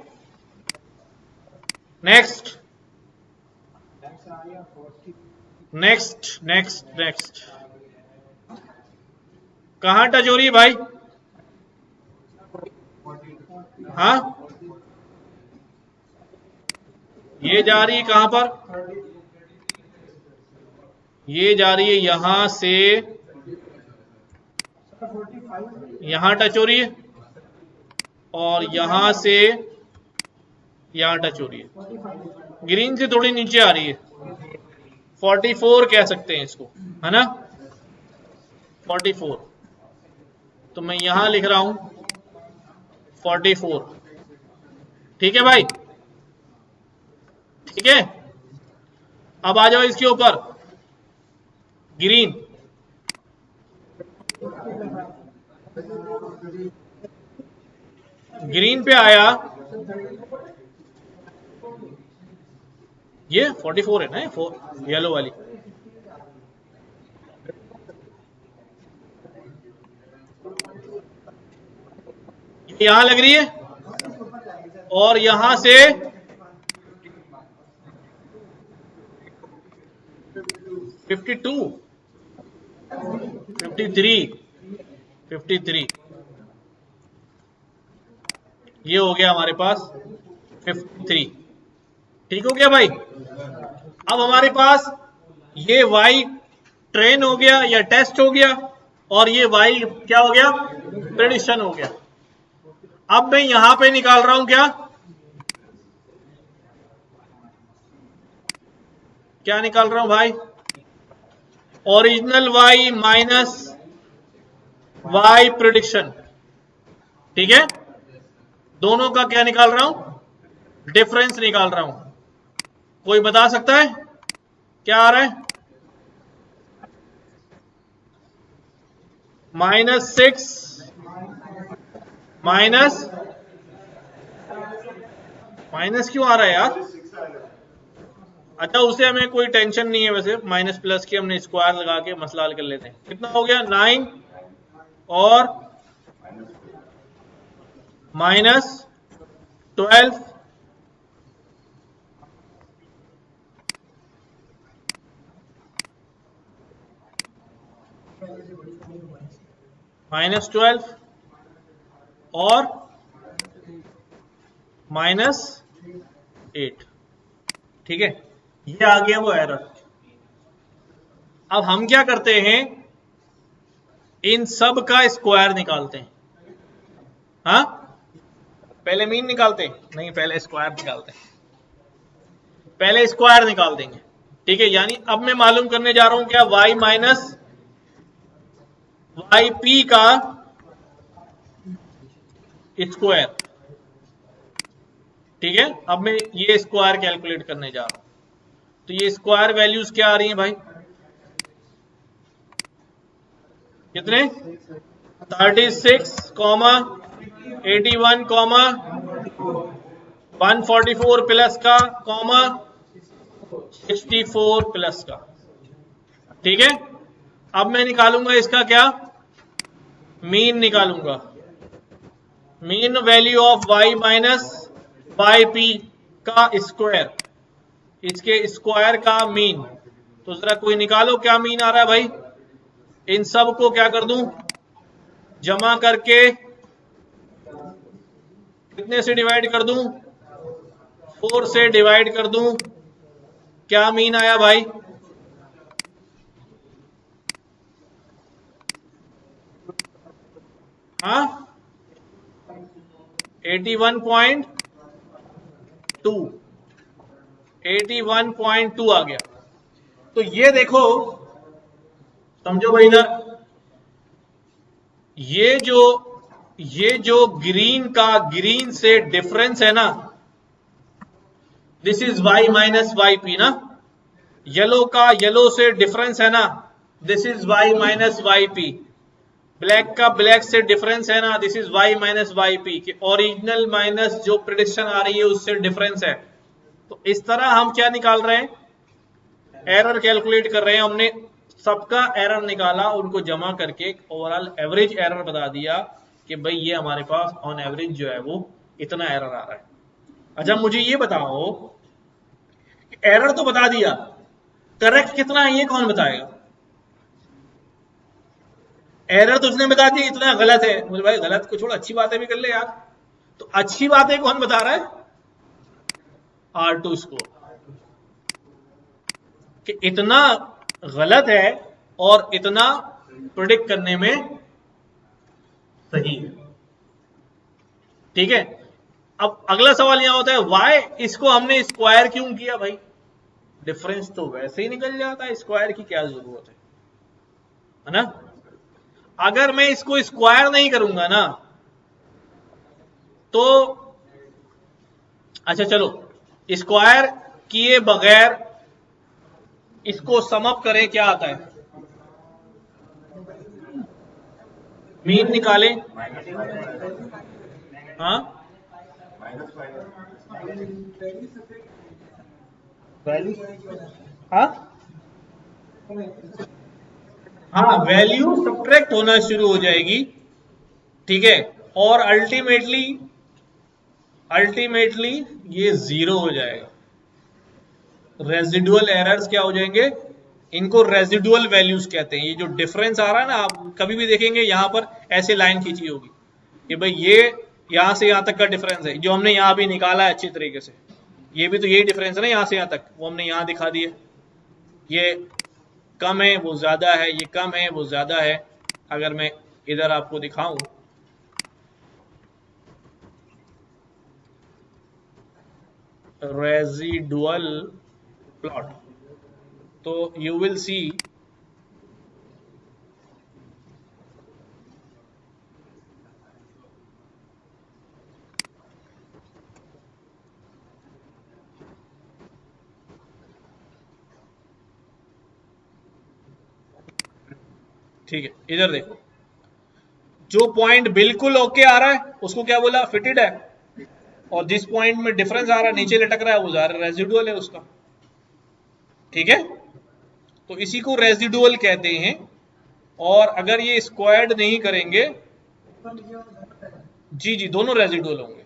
नेक्स्ट नेक्स्ट नेक्स्ट नेक्स्ट, कहां टच हो रही है भाई, हाँ ये जा रही है कहां पर, ये जा रही है यहां से, यहां टच हो रही है, और यहां से यहां टच हो रही है, ग्रीन से थोड़ी नीचे आ रही है, 44 कह सकते हैं इसको, है ना 44, तो मैं यहां लिख रहा हूं 44, ठीक है भाई, ठीक है। अब आ जाओ इसके ऊपर, ग्रीन, ग्रीन पे आया, ये 44 है ना, येलो वाली, यहां लग रही है, और यहां से 52, 53, ये हो गया हमारे पास 53, ठीक हो गया भाई। अब हमारे पास ये y ट्रेन हो गया या टेस्ट हो गया, और ये y क्या हो गया, प्रेडिक्शन हो गया। अब मैं यहां पे निकाल रहा हूं क्या निकाल रहा हूं भाई, original y minus y prediction, ठीक है, दोनों का क्या निकाल रहा हूं, डिफरेंस निकाल रहा हूं। कोई बता सकता है क्या आ रहा है, -6 माइनस क्यों आ रहा है यार, अच्छा उसे हमें कोई टेंशन नहीं है, वैसे माइनस प्लस की हमने स्क्वायर लगा के मसला हल कर लेते हैं। कितना हो गया 9 और -12, -12 और -8, ठीक है, ये आ गया वो एरर। अब हम क्या करते हैं, इन सब का स्क्वायर निकालते हैं, हाँ पहले मीन निकालते हैं, नहीं पहले स्क्वायर निकालते हैं, पहले स्क्वायर निकाल देंगे, ठीक है। यानी अब मैं मालूम करने जा रहा हूं क्या, y माइनस वाई पी का स्क्वायर, ठीक है। अब मैं ये स्क्वायर कैलकुलेट करने जा रहा हूं, तो ये स्क्वायर वैल्यूज क्या आ रही हैं भाई, कितने 36, 81, 144 प्लस का, 64 प्लस का, ठीक है। अब मैं निकालूंगा इसका क्या, मीन निकालूंगा, mean value of y minus Y P का स्क्वायर, इसके स्क्वायर का मीन। तो जरा कोई निकालो क्या मीन आ रहा है भाई। इन सब को क्या कर दूं, जमा करके कितने से डिवाइड कर दूं, 4 से डिवाइड कर दूं। क्या मीन आया भाई, हाँ 81.2, 81.2 आ गया। तो ये देखो, समझो भाई इधर, ये जो ग्रीन का ग्रीन से डिफरेंस है ना, this is y minus Y P ना। येलो का येलो से डिफरेंस है ना, this is y minus Y P. Black का ब्लैक से डिफरेंस है ना, this is y minus Y P. Original minus जो प्रेडिक्शन आ रही है उससे डिफरेंस है। तो इस तरह हम क्या निकाल रहे हैं, एरर कैलकुलेट कर रहे हैं। हमने सबका एरर निकाला, उनको जमा करके एक ओवरऑल एवरेज एरर बता दिया कि भाई ये हमारे पास ऑन एवरेज जो है वो इतना एरर आ रहा है। अच्छा मुझे ये बताओ, एरर तो बता दिया, करेक्ट कितना है ये कौन बताएगा। एरर तो उसने बता दिया इतना गलत है, मुझे भाई गलत को छोड़ अच्छी बातें भी कर ले यार। तो अच्छी बातें कौन बता रहा है, R2 स्कोर, कि इतना गलत है और इतना प्रिडिक्ट करने में सही है। ठीक है, अब अगला सवाल यहां होता है वाई इसको हमने स्क्वायर क्यों किया भाई, डिफरेंस तो वैसे ही निकल जाता है, स्क्वायर की क्या जरूरत है ना। अगर मैं इसको स्क्वायर नहीं करूंगा ना तो, अच्छा चलो स्क्वायर किए बगैर इसको सम अप करें, क्या आता है, मीन निकालें, हाँ हाँ हाँ वैल्यू सब्ट्रैक्ट होना शुरू हो जाएगी। ठीक है, और अल्टीमेटली ये जीरो हो जाएगा। रेजिडुअल एरर्स क्या हो जाएंगे, इनको रेजिडुअल वैल्यूज कहते हैं। ये जो डिफरेंस आ रहा है ना, आप कभी भी देखेंगे यहां पर ऐसे लाइन खींची होगी कि भाई ये यहां से यहां तक का डिफरेंस है, जो हमने यहां भी निकाला है अच्छी तरीके से। ये भी तो यही डिफरेंस है ना, यहां से यहां तक, वो हमने यहां दिखा दिया। ये कम है वो ज्यादा है, ये कम है वो ज्यादा है। अगर मैं इधर आपको दिखाऊं, रेजिडुअल प्लॉट, तो यू विल सी ठीक है, इधर देखो, जो पॉइंट बिल्कुल ओके आ रहा है उसको क्या बोला, फिटेड है। और जिस पॉइंट में डिफरेंस आ रहा है, नीचे लटक रहा है, वो रेजिडुअल है उसका। ठीक है, तो इसी को रेजिडुअल कहते हैं। और अगर ये स्क्वायर्ड नहीं करेंगे, जी जी दोनों रेजिडुअल होंगे।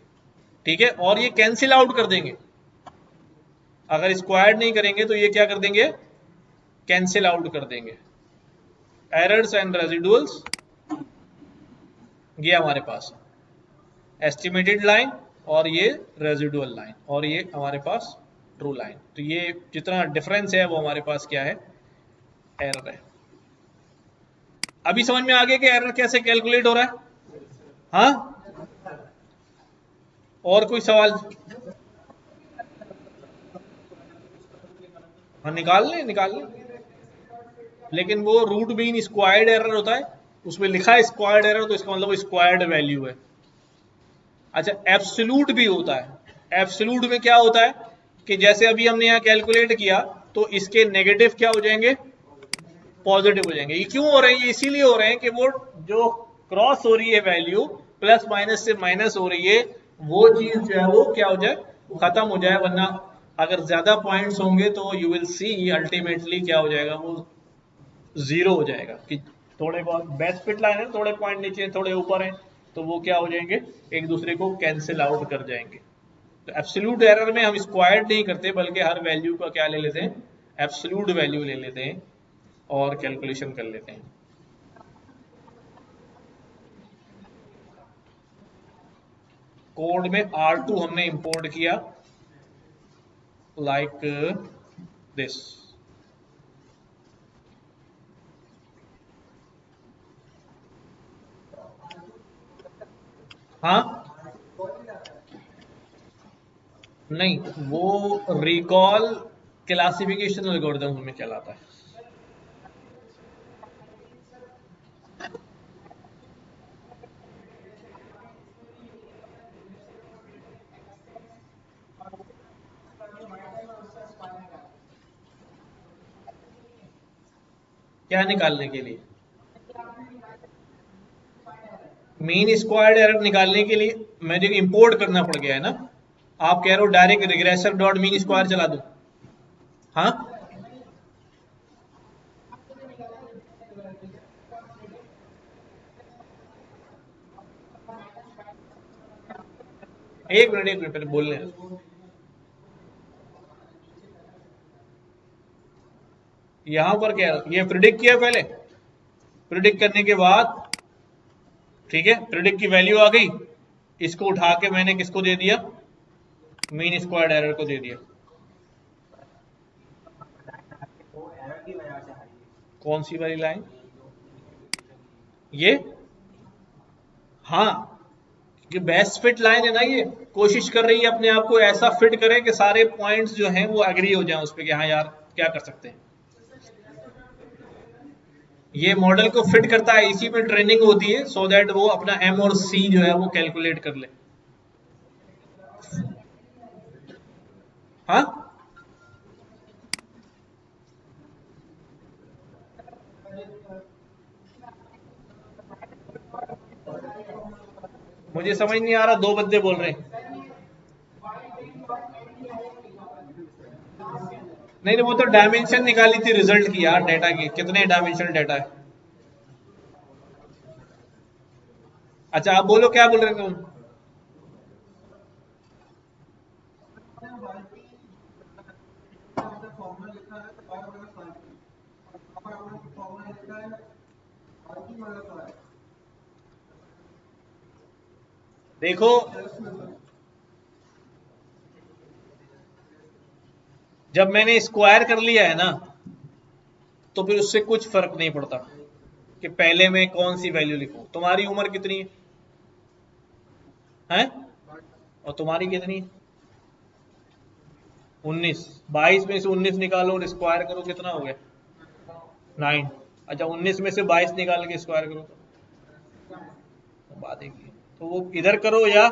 ठीक है, और ये कैंसिल आउट कर देंगे। अगर स्क्वायर्ड नहीं करेंगे तो ये क्या कर देंगे, कैंसिल आउट कर देंगे। एरर्स एंड रेजिडुअल्स, ये हमारे पास एस्टिमेटेड लाइन, और ये रेजिडुअल लाइन, और ये हमारे पास ट्रू लाइन। तो ये जितना डिफरेंस है वो हमारे पास क्या है, एरर है। अभी समझ में आ गया कि एरर कैसे कैलकुलेट हो रहा है। हाँ, और कोई सवाल, हाँ निकाल लें, लेकिन वो रूट मीन स्क्वायर्ड एरर होता है, उसमें लिखा है स्क्वायर्ड एरर, तो इसका मतलब स्क्वायर्ड वैल्यू है। अच्छा एब्सोल्यूट भी होता है। एब्सोल्यूट में क्या होता है कि जैसे अभी हमने यहाँ कैलकुलेट किया, तो इसके नेगेटिव क्या हो जाएंगे, पॉजिटिव हो जाएंगे। ये क्यों हो रहे हैं, ये इसीलिए हो रहे हैं कि वो जो क्रॉस हो रही है वैल्यू, प्लस माइनस से माइनस हो रही है, वो चीज जो है वो क्या हो जाए, खत्म हो जाए। वरना अगर ज्यादा पॉइंट्स होंगे तो यू विल सी अल्टीमेटली क्या हो जाएगा, वो जीरो हो जाएगा। कि थोड़े बहुत बेस्ट फिट लाइन है, थोड़े पॉइंट नीचे थोड़े ऊपर हैं, तो वो क्या हो जाएंगे, एक दूसरे को कैंसिल आउट कर जाएंगे। तो एब्सोल्यूट एरर में हम स्क्वायर्ड नहीं करते, बल्कि हर वैल्यू का क्या ले लेते हैं, एब्सोल्यूट वैल्यू ले लेते हैं और कैलकुलेशन कर लेते हैं। कोड में R2 हमने इंपोर्ट किया लाइक दिस। हाँ नहीं, वो रिकॉल क्लासिफिकेशन एल्गोरिथम में चलाता है। क्या निकालने के लिए, मीन स्क्वायर्ड एरर निकालने के लिए मुझे इंपोर्ट करना पड़ गया है ना। आप कह रहे हो direct regressor dot mean square चला दूं? हाँ एक मिनट पहले बोलने दो। यहां पर क्या ये प्रिडिक्ट किया पहले, प्रिडिक्ट करने के बाद ठीक है, प्रिडिक्ट की वैल्यू आ गई, इसको उठा के मैंने किसको दे दिया, मीन स्क्वायर्ड एरर को दे दिया। कौन सी वाली लाइन, ये हाँ, ये बेस्ट फिट लाइन है ना, ये कोशिश कर रही है अपने आप को ऐसा फिट करे कि सारे पॉइंट्स जो हैं वो एग्री हो जाएं उस पर कि हाँ यार क्या कर सकते हैं। ये मॉडल को फिट करता है, इसी में ट्रेनिंग होती है सो दैट वो अपना एम और सी जो है वो कैलकुलेट कर ले। हाँ मुझे समझ नहीं आ रहा, दो बंदे बोल रहे हैं। नहीं नहीं, वो तो डायमेंशन निकाली थी रिजल्ट की यार, डेटा की, कितने डायमेंशनल डेटा है। अच्छा आप बोलो क्या बोल रहे थे तुम। देखो जब मैंने स्क्वायर कर लिया है ना, तो फिर उससे कुछ फर्क नहीं पड़ता कि पहले मैं कौन सी वैल्यू लिखूं। तुम्हारी उम्र कितनी है, और तुम्हारी कितनी है, 19। 22 में से 19 निकालो और स्क्वायर करो, कितना हो गया, 9। अच्छा 19 में से 22 निकाल के स्क्वायर करो तो बात एक ही है। तो वो इधर करो या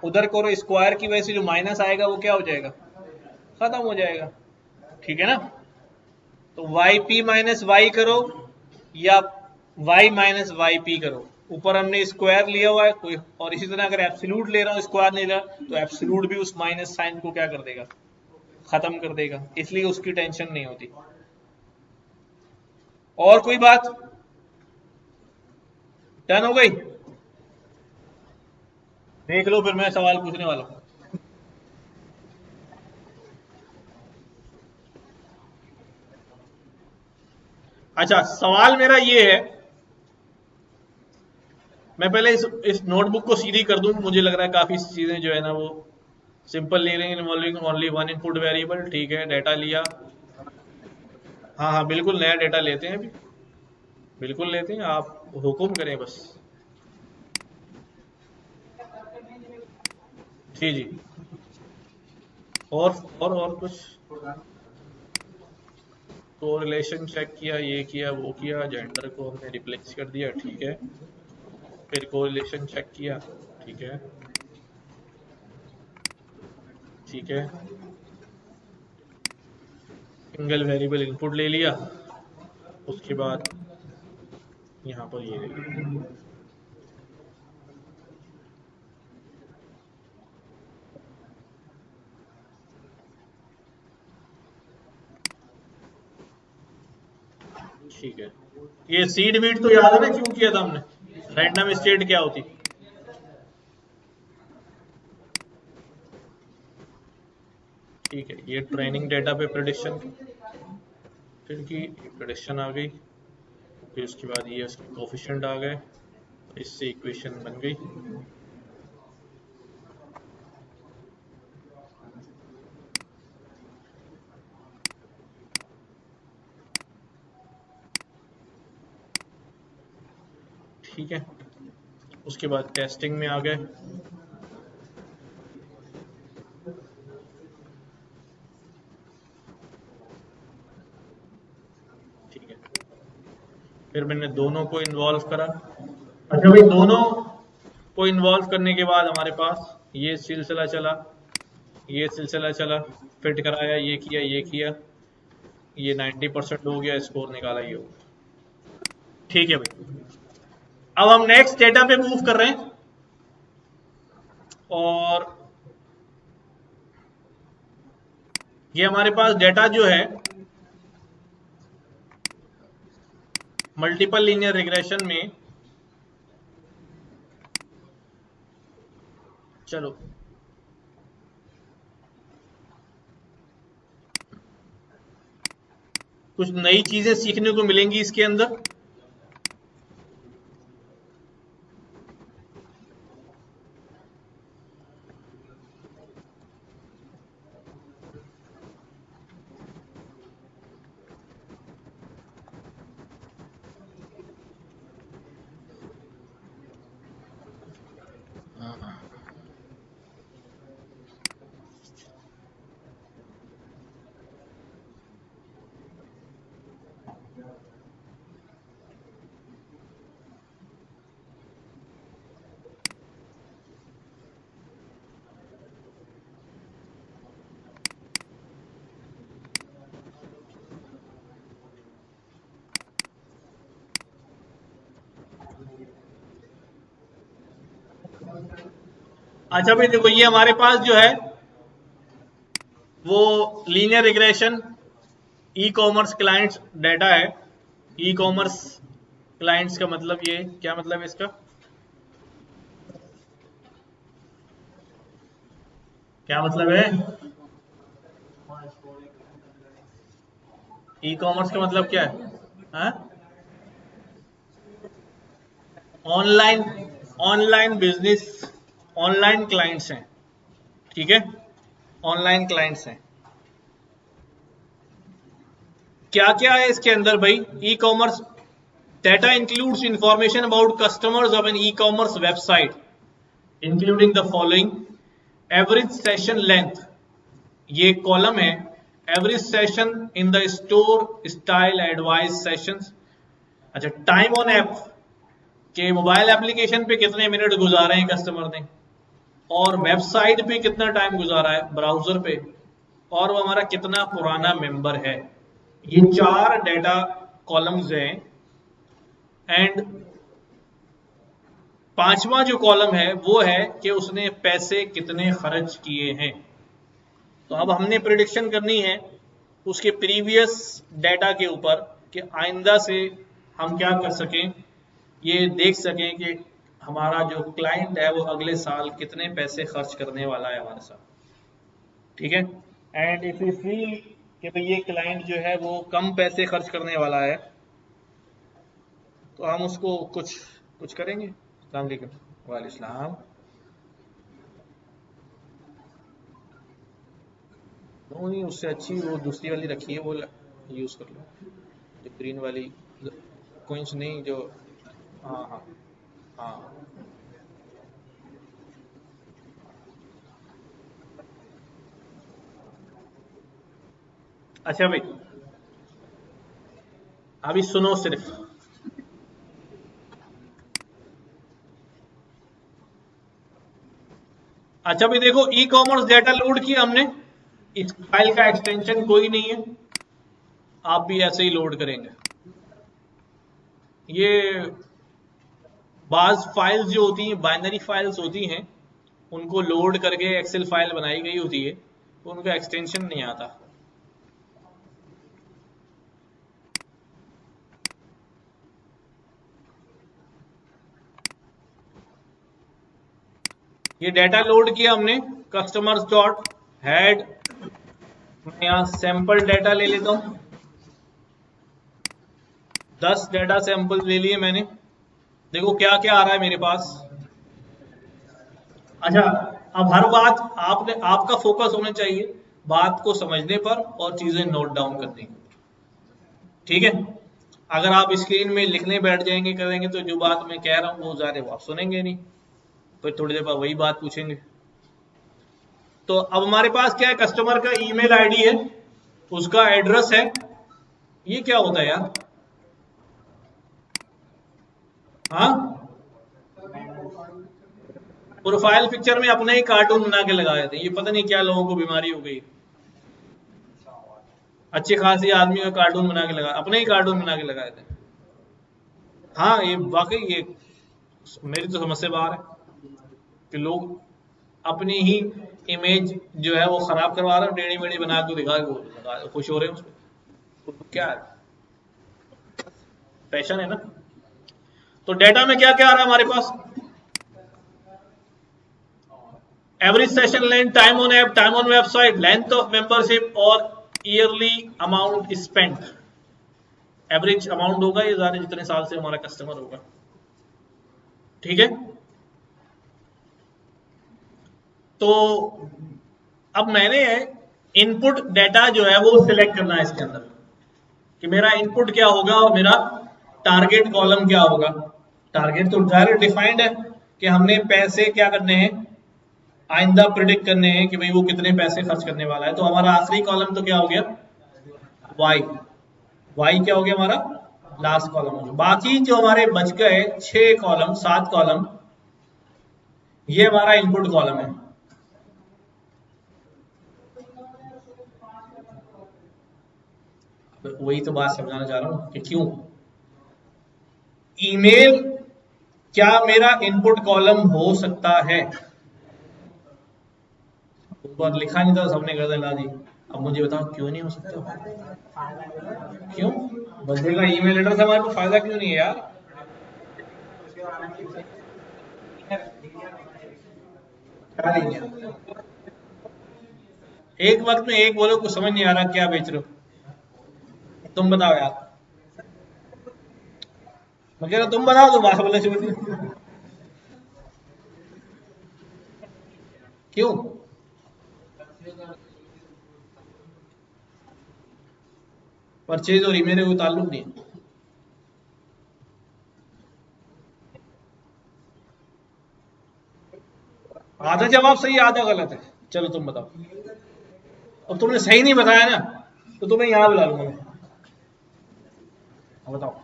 उधर करो, स्क्वायर की वजह से जो माइनस आएगा वो क्या हो जाएगा, खत्म हो जाएगा। ठीक है ना। तो वाई पी माइनस वाई करो या वाई माइनस वाई पी करो, ऊपर हमने स्क्वायर लिया हुआ है कोई, और इसी तरह अगर एब्सोल्यूट ले रहा हूं स्क्वायर नहीं ले रहा, तो एब्सोल्यूट भी उस माइनस साइन को क्या कर देगा, खत्म कर देगा, इसलिए उसकी टेंशन नहीं होती। और कोई बात, डन हो गई। देख लो फिर मैं सवाल पूछने वाला हूं। अच्छा सवाल मेरा ये है, मैं पहले इस नोटबुक को सीधी कर दूं, मुझे लग रहा है काफी चीजें जो है ना वो सिंपल ले रहे हैं, involving only one input variable. ठीक है, डेटा लिया, हाँ हाँ बिल्कुल नया डेटा लेते हैं अभी, बिल्कुल लेते हैं, आप हुक्म करें बस। जी जी। और कुछ, कोरिलेशन चेक किया, ये किया वो किया, जेंडर को हमने रिप्लेस कर दिया, ठीक है, फिर कोरिलेशन चेक किया, ठीक है, ठीक है, सिंगल वेरिएबल इनपुट ले लिया, उसके बाद यहाँ पर ये ले लिया। ठीक है, ये सीड बीट तो याद है ना क्यों किया था हमने, रैंडम स्टेट क्या होती, ठीक है, ये ट्रेनिंग डेटा पे प्रेडिक्शन फिर की प्रेडिक्शन आ गई, फिर उसके बाद ये उसके कोफिशिएंट आ गए, इससे इक्वेशन बन गई। ठीक है, उसके बाद टेस्टिंग में आ गए। ठीक है, फिर मैंने दोनों को इन्वॉल्व करा। अच्छा भाई, दोनों को इन्वॉल्व करने के बाद हमारे पास ये सिलसिला चला, ये सिलसिला चला, फिट कराया, ये किया, ये किया, ये 90% हो गया, स्कोर निकाला, ये हो गया। ठीक है भाई, अब हम नेक्स्ट डेटा पे मूव कर रहे हैं, और ये हमारे पास डेटा जो है मल्टीपल लीनियर रिग्रेशन में, चलो कुछ नई चीजें सीखने को मिलेंगी इसके अंदर। अच्छा भाई देखो, ये हमारे पास जो है वो linear regression e commerce clients data है। ई कॉमर्स क्लाइंट्स का मतलब, ये क्या मतलब है इसका, क्या मतलब है? ई कॉमर्स का मतलब क्या है? हाँ? Online, online business, online clients हैं। ठीक है, ऑनलाइन क्लाइंट्स हैं। क्या क्या है इसके अंदर भाई? E commerce data includes information about customers of an E commerce website including the following: average session length, ये कॉलम है, average session in the store style advice sessions. अच्छा, टाइम ऑन ऐप, के मोबाइल एप्लीकेशन पे कितने minute गुजारे हैं customer ने, और वेबसाइट पे कितना टाइम गुजारा है ब्राउजर पे, और वो हमारा कितना पुराना मेंबर है। ये चार डेटा कॉलम्स हैं। एंड पांचवा जो कॉलम है वो है कि उसने पैसे कितने खर्च किए हैं। तो अब हमने प्रिडिक्शन करनी है उसके प्रीवियस डेटा के ऊपर कि आइंदा से हम क्या कर सकें, ये देख सकें कि हमारा जो क्लाइंट है वो अगले साल कितने पैसे खर्च करने वाला है हमारे साथ। ठीक है, एंड इफ यू फील कि भाई ये क्लाइंट जो है वो कम पैसे खर्च करने वाला है, तो हम उसको कुछ कुछ करेंगे। अस्सलाम वालेकुम। वालेकुम सलाम। वो नहीं, उससे अच्छी वो दूसरी वाली रखी है, वो यूज़ कर लो, जो ग्रीन वाली कोइंस नहीं जो। हाँ हाँ हाँ। अच्छा भाई, अभी सुनो सिर्फ। अच्छा भाई देखो, ई कॉमर्स डेटा लोड किया हमने, इस फाइल का एक्सटेंशन कोई नहीं है, आप भी ऐसे ही लोड करेंगे। ये बाज फाइल्स जो होती हैं, बाइनरी फाइल्स होती हैं, उनको लोड करके एक्सेल फाइल बनाई गई होती है, तो उनका एक्सटेंशन नहीं आता। ये डेटा लोड किया हमने, कस्टमर्स डॉट हेड मैं यहाँ सैंपल डाटा ले लेता हूँ, 10 डाटा सैंपल ले लिए मैंने। देखो क्या क्या आ रहा है मेरे पास। अच्छा, अब हर बात आपने, आपका फोकस होना चाहिए बात को समझने पर और चीजें नोट डाउन करने की। ठीक है, अगर आप स्क्रीन में लिखने बैठ जाएंगे करेंगे तो जो बात मैं कह रहा हूँ वो ज़्यादा वो आप सुनेंगे नहीं, फिर थोड़ी देर बाद वही बात पूछेंगे। तो अब हमारे पास क्या है, कस्टमर का ईमेल आईडी है, उसका एड्रेस है। ये क्या होता है यार? हाँ, प्रोफाइल पिक्चर में अपने ही कार्टून बना के लगाए थे, ये पता नहीं क्या लोगों को बीमारी हो गई। अच्छे खासी आदमी का कार्टून बना के लगा, अपने ही कार्टून बना के लगाए थे। हाँ, ये वाकई ये मेरी तो समझ से बाहर है कि लोग अपनी ही इमेज जो है वो खराब करवा रहे हैं, टेढ़ी मेढ़ी बना के दिखा के वो खुश हो रहे हैं उस पर। तो क्या है, फैशन है ना। तो डेटा में क्या क्या आ रहा है हमारे पास? Average session length, time on app, time on website, length of membership और yearly amount spent. Average amount होगा ये जाने जितने साल से हमारा कस्टमर होगा। ठीक है, तो अब मैंने इनपुट डेटा जो है वो सिलेक्ट करना है इसके अंदर कि मेरा इनपुट क्या होगा और मेरा टारगेट कॉलम क्या होगा। टारगेट तो डायरेक्ट डिफाइंड है कि हमने पैसे क्या करने हैं, आइंदा प्रिडिक्ट करने हैं कि भाई वो कितने पैसे खर्च करने वाला है। तो हमारा आखिरी कॉलम तो क्या हो गया, वाई। वाई क्या हो गया हमारा, लास्ट कॉलम हो गया। बाकी जो हमारे बच गए 6 कॉलम 7 कॉलम, ये हमारा इनपुट कॉलम है। वही तो बात समझाना चाह रहा हूं कि क्यों ईमेल क्या मेरा इनपुट कॉलम हो सकता है। ऊपर लिखा नहीं था, सबने कर दिया जी। अब मुझे बताओ क्यों नहीं हो सकता? क्यों? बंदे का ईमेल एड्रेस हमारे को फायदा क्यों नहीं है यार? क्या नहीं है? एक वक्त में एक बोलो, कुछ समझ नहीं आ रहा क्या बेच रहे हो। तुम बताओ यार, मैं कह रहा तुम बताओ, तो भाषा बोलने से क्यों? परचेज और ईमेल कोई ताल्लुक नहीं है। आधा जवाब सही आधा गलत है। चलो तुम बताओ। अब तुमने सही नहीं बताया ना, तो तुम्हें यहां बुला लूंगा मैं। अब बताओ।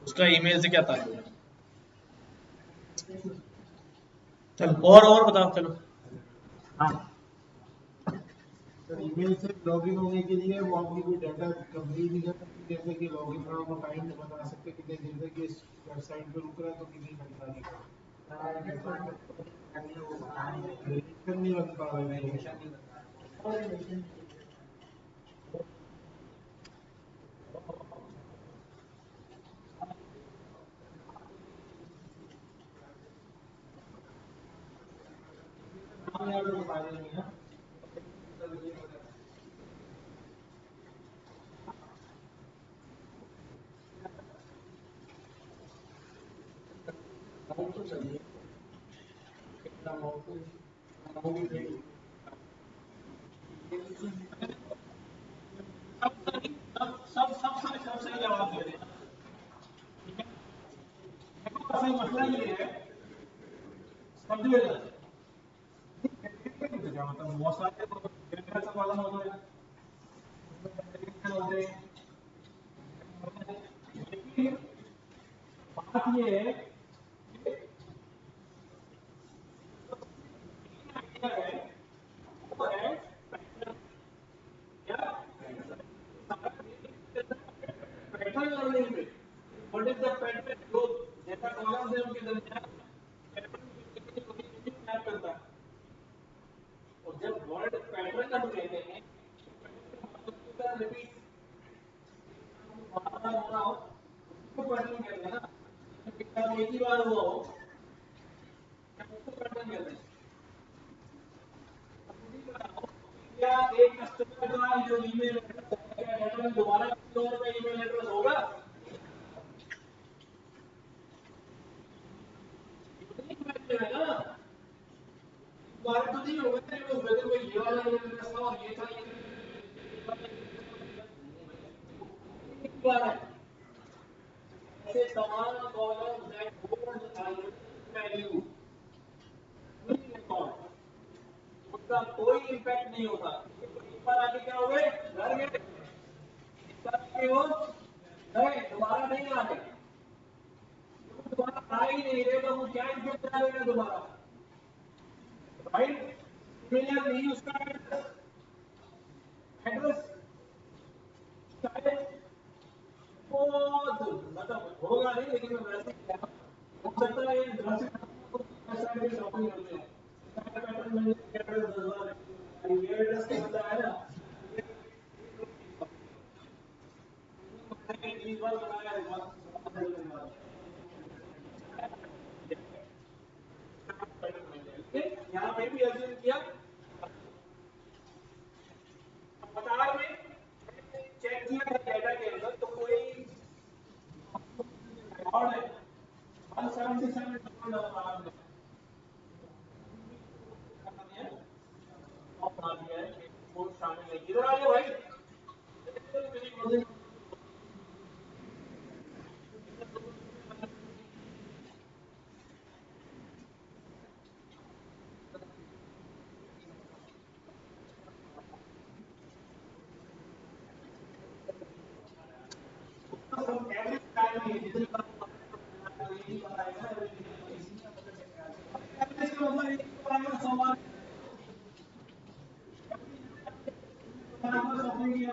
उसका ईमेल से क्या ताल्लुक है? चलो और बताओ चलो। हाँ, सर ईमेल से लॉगिन होने के लिए वो आपकी कोई डाटा कंप्लीट नहीं कर सकती, जैसे कि लॉगिन का वो टाइम नहीं बता सकते कितने दिन तक इस वेबसाइट पे रुक रहा है तो कितनी घंटा निकला रजिस्टर नहीं बन पा रहा है। सब सही जवाब दे रहे हैं। असल मसला ये है, समझे ना? क्या मतलब बहुत सारे वाला होता है, होते हैं। लेकिन बात ये है, क्या है, वो है क्या पैटर्न लर्निंग में। What is the pattern growth, जैसा कॉलम है उनके दरमियान पैटर्न मैप करता है। पैटर्न का कहते हैं, रिपीट बार बार हो रहा हो उसको पैटर्न कहते हैं ना, एक ही बार हुआ हो उसको पैटर्न कहते हैं। क्या एक कस्टमर का जो ईमेल एड्रेस है क्या डेटा में दोबारा किसी और का ईमेल एड्रेस होगा? है ना, बार तो नहीं होगा कि उस वजह में ये वाला ईमेल एड्रेस था और ये था, ये बार है ऐसे तमाम कॉलम दैट होल्ड वैल्यू उसका कोई इम्पैक्ट नहीं होता। एक बार आगे क्या हो गए, घर गए, एक बार आगे वो गए, दोबारा नहीं आ गए, दोबारा आ ही नहीं रहे तो वो क्या इम्पैक्ट डालेगा दोबारा, राइट? सिमिलर नहीं उसका एड्रेस शायद बहुत मतलब होगा नहीं, लेकिन मैं वैसे ही कह रहा हूं। हो सकता है ये घर से ऐसा भी शॉपिंग करते हैं, पैटर्न में एड्रेस 10,000 ये एड्रेस का मतलब है ना, मैंने 20 बार बनाया है, यहाँ पे भी अज्यूम किया अवतार में चेक किया था डेटा के अंदर तो कोई रिकॉर्ड है 177 शामिल है। इधर आ जाओ भाई, एवरेज टाइम में जितनी बार यही बताया ना, एवरेज का मतलब एक बार 100 बार शॉपिंग किया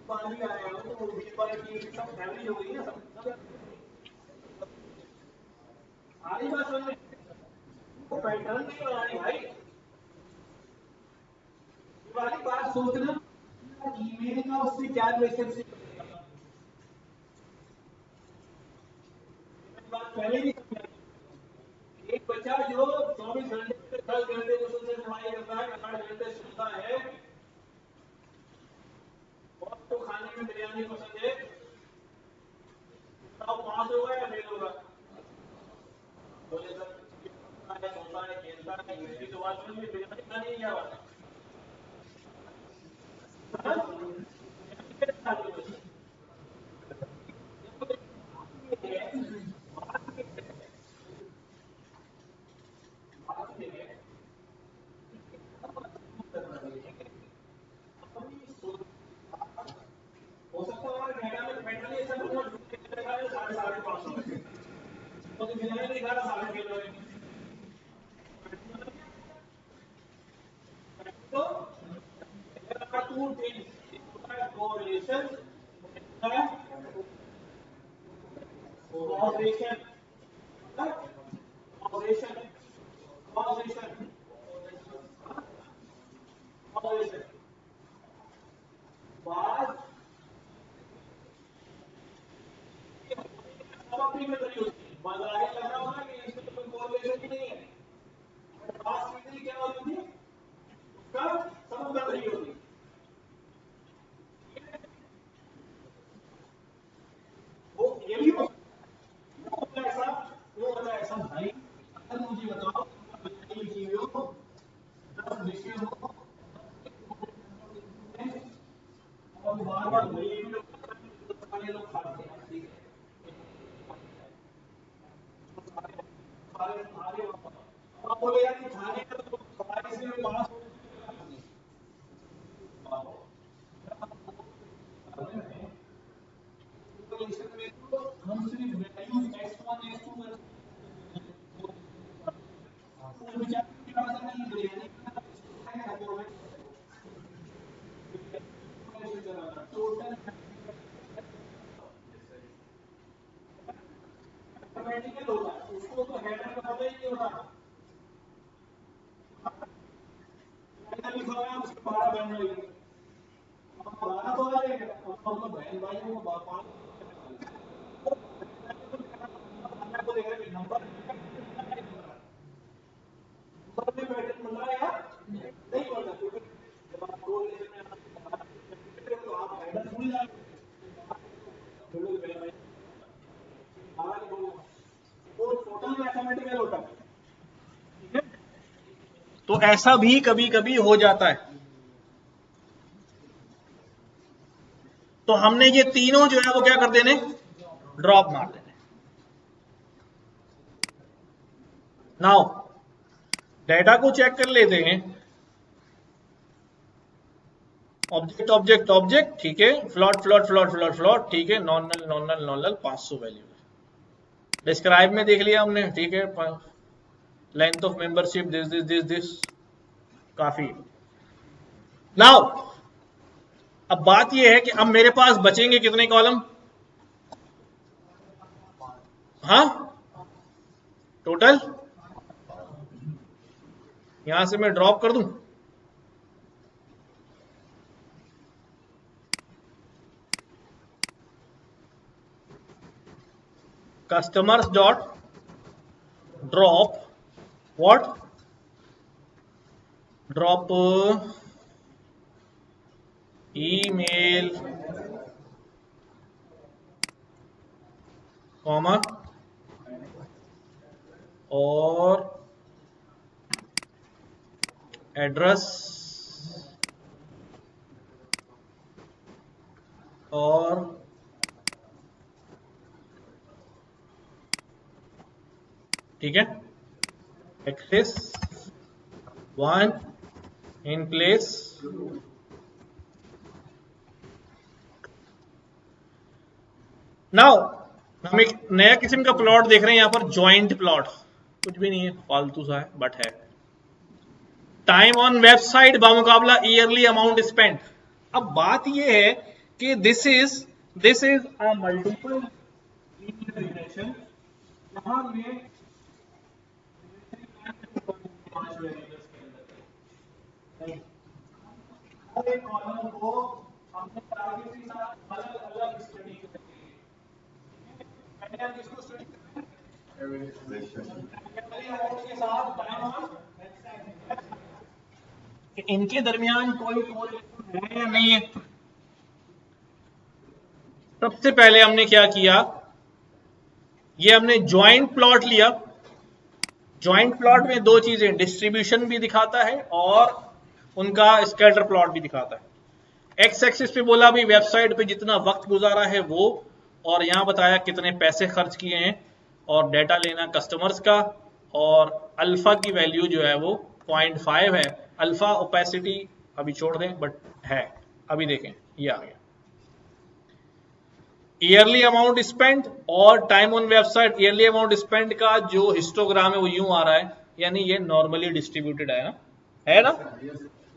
पानी आया हो तो 20 बार की सब एवरेज हो गई ना, सब सारी बात समझ में, पैटर्न नहीं बनानी भाई, ये वाली बात सोचना ईमेल का उससे क्या रिलेशनशिप, बात पहले ही समझाई। एक बच्चा जो 24 घंटे में 10 घंटे मुझसे पढ़ाई करता है, 8 घंटे सुनता है, और तो खाने में बिरयानी पसंद है, तो पास होगा या फेल होगा? बोले सर सोता है खेलता है, इसकी तो बात सुन ली, बिरयानी खानी है क्या बात हो सकता है? हमारे डेटा में मेंटली ऐसा साढ़े 550 तो बिरयानी नहीं खा रहा, साढ़े फेल हो गए तो there are two things, correlation and causation, causation, causation, causation, बात सबक में नहीं होती, बाजार लग रहा होगा कि इसमें कोई correlation ही नहीं है, बात सीधी क्या होती थी उसका सबक में नहीं होती, वो ये भी ऐसा, वो होता है ऐसा भाई, अगर मुझे बताओ लिखी हुई हो 10 विषय हो और बार बार वही भी लोग खाते हैं, ठीक है, सारे सारे अब बोले यार कि खाने का तो 22 में पास में तो हम सिर्फ वैल्यूज x1 x2 विचार की बात नहीं बिरयानी तो 12 बहन भाई 12 तो आ जाएगा, मतलब बहन भाइयों को 5 को देख रहे नंबर में पैटर्न बन रहा है यार, नहीं बन रहा, क्योंकि जब आप दो रिलेशन में तो आप गाइडेंस भूल जाएंगे, तो टोटल मैथमेटिकल होता है, ठीक है। तो ऐसा भी कभी कभी हो जाता है। तो हमने ये तीनों जो है वो क्या कर देने, ड्रॉप मार देने। नाउ डेटा को चेक कर लेते हैं, ऑब्जेक्ट ऑब्जेक्ट ऑब्जेक्ट, ठीक है, float float float float float, ठीक है, non null non null non null 500 value. Describe में देख लिया हमने, ठीक है, length of membership this this this this, काफी। नाउ अब बात यह है कि अब मेरे पास बचेंगे कितने कॉलम, हाँ टोटल, यहां से मैं ड्रॉप कर दूं, customers dot drop what, drop email comma और एड्रेस और ठीक है, एक्सेस 1 इन प्लेस। नाउ हम एक नया किस्म का प्लॉट देख रहे हैं यहां पर, ज्वाइंट प्लॉट, कुछ भी नहीं है, फालतू सा है बट है। टाइम ऑन वेबसाइट बामुकाबला ईयरली अमाउंट स्पेंड। अब बात यह है कि this is a multiple linear regression, जहां में 5 वेरिएबल्स के अंदर हर एक कॉलम को हमने टारगेट के साथ अलग अलग स्टडी करेंगे। पहले हम किसको स्टडी करेंगे, के साथ टाइम ऑन, इनके दरमियान कोई कोरिलेशन है या नहीं है। सबसे पहले हमने क्या किया, ये हमने ज्वाइंट प्लॉट लिया। ज्वाइंट प्लॉट में दो चीजें, डिस्ट्रीब्यूशन भी दिखाता है और उनका स्कैटर प्लॉट भी दिखाता है। एक्स एक्सिस पे बोला भी वेबसाइट पे जितना वक्त गुजारा है वो, और यहां बताया कितने पैसे खर्च किए हैं, और डेटा लेना कस्टमर्स का, और अल्फा की वैल्यू जो है वो 0.5 है। अल्फा ओपेसिटी अभी छोड़ दें बट है, अभी देखें ये आ गया। ईयरली अमाउंट स्पेंड और time on website, yearly amount spend का जो हिस्टोग्राम है वो यूं आ रहा है, यानी ये नॉर्मली डिस्ट्रीब्यूटेड है ना, है ना।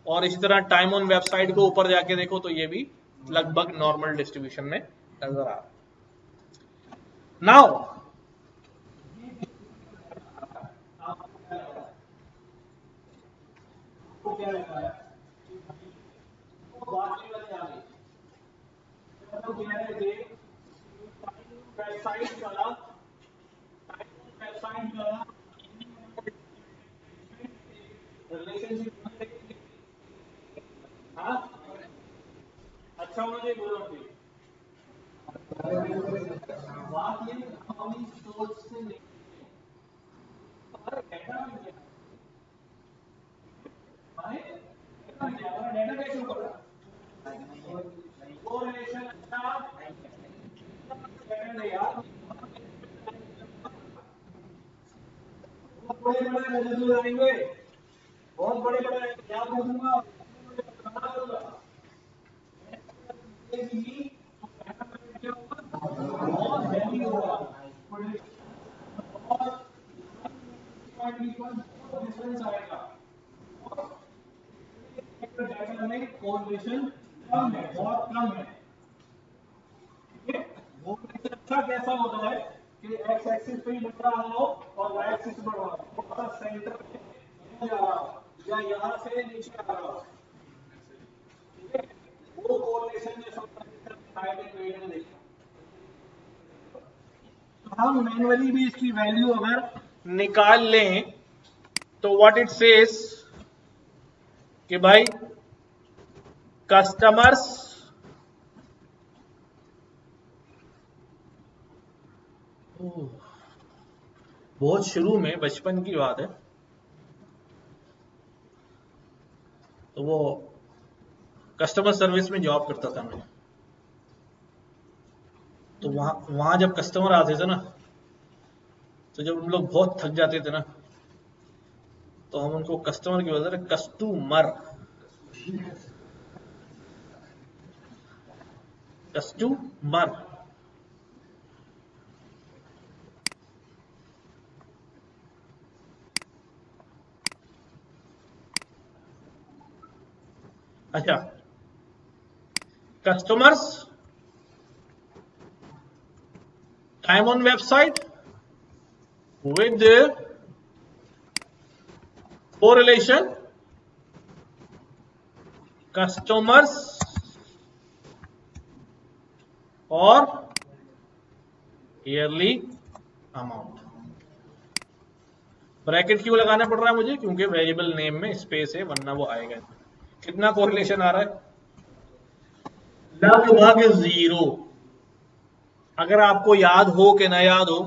और इसी तरह टाइम ऑन वेबसाइट को ऊपर जाके देखो तो ये भी लगभग नॉर्मल डिस्ट्रीब्यूशन में नजर आ रहा है। नाउ क्या लगा है, बात ये वाली आ गई, तो कह रहे थे वेबसाइट वाला, वेबसाइट वाला रिलेशनशिप, हाँ अच्छा मुझे बोलो फिर, बात ये हम इस सोच से नहीं, हमारा डेटा में क्या हमारा डेटा कैसे होगा, वो रिलेशन अच्छा डेटा यार, बहुत बड़े बड़े नजर आएंगे, बहुत बड़े बड़े क्या बोलूंगा, बहुत हैवी होगा, डिफरेंस आएगा, डेटा में कोरिलेशन कम है, बहुत कम है, ठीक है। वो अच्छा कैसा होता है कि एक्स एक्सिस पे ही बढ़ रहा हो और वाई एक्सिस पे बढ़ रहा हो, सेंटर में जा रहा हो या यहां से नीचे आ रहा हो, दो कोरिलेशन जो दिखाए थे पेज में देखिए, हम मैन्युअली भी इसकी वैल्यू अगर निकाल लें तो व्हाट इट सेज कि भाई कस्टमर्स बहुत शुरू में बचपन की बात है, तो वो कस्टमर सर्विस में जॉब करता था मैं, तो वहां जब कस्टमर आते थे ना, तो जब हम लोग बहुत थक जाते थे ना, तो हम उनको कस्टमर की वजह से कस्टमर अच्छा, customers time on website with the correlation customers और yearly amount। ब्रैकेट क्यों लगाना पड़ रहा है मुझे? क्योंकि वेरिएबल नेम में स्पेस है, वरना वो आएगा। कितना कोरिलेशन आ रहा है? लगभग 0। अगर आपको याद हो कि ना याद हो,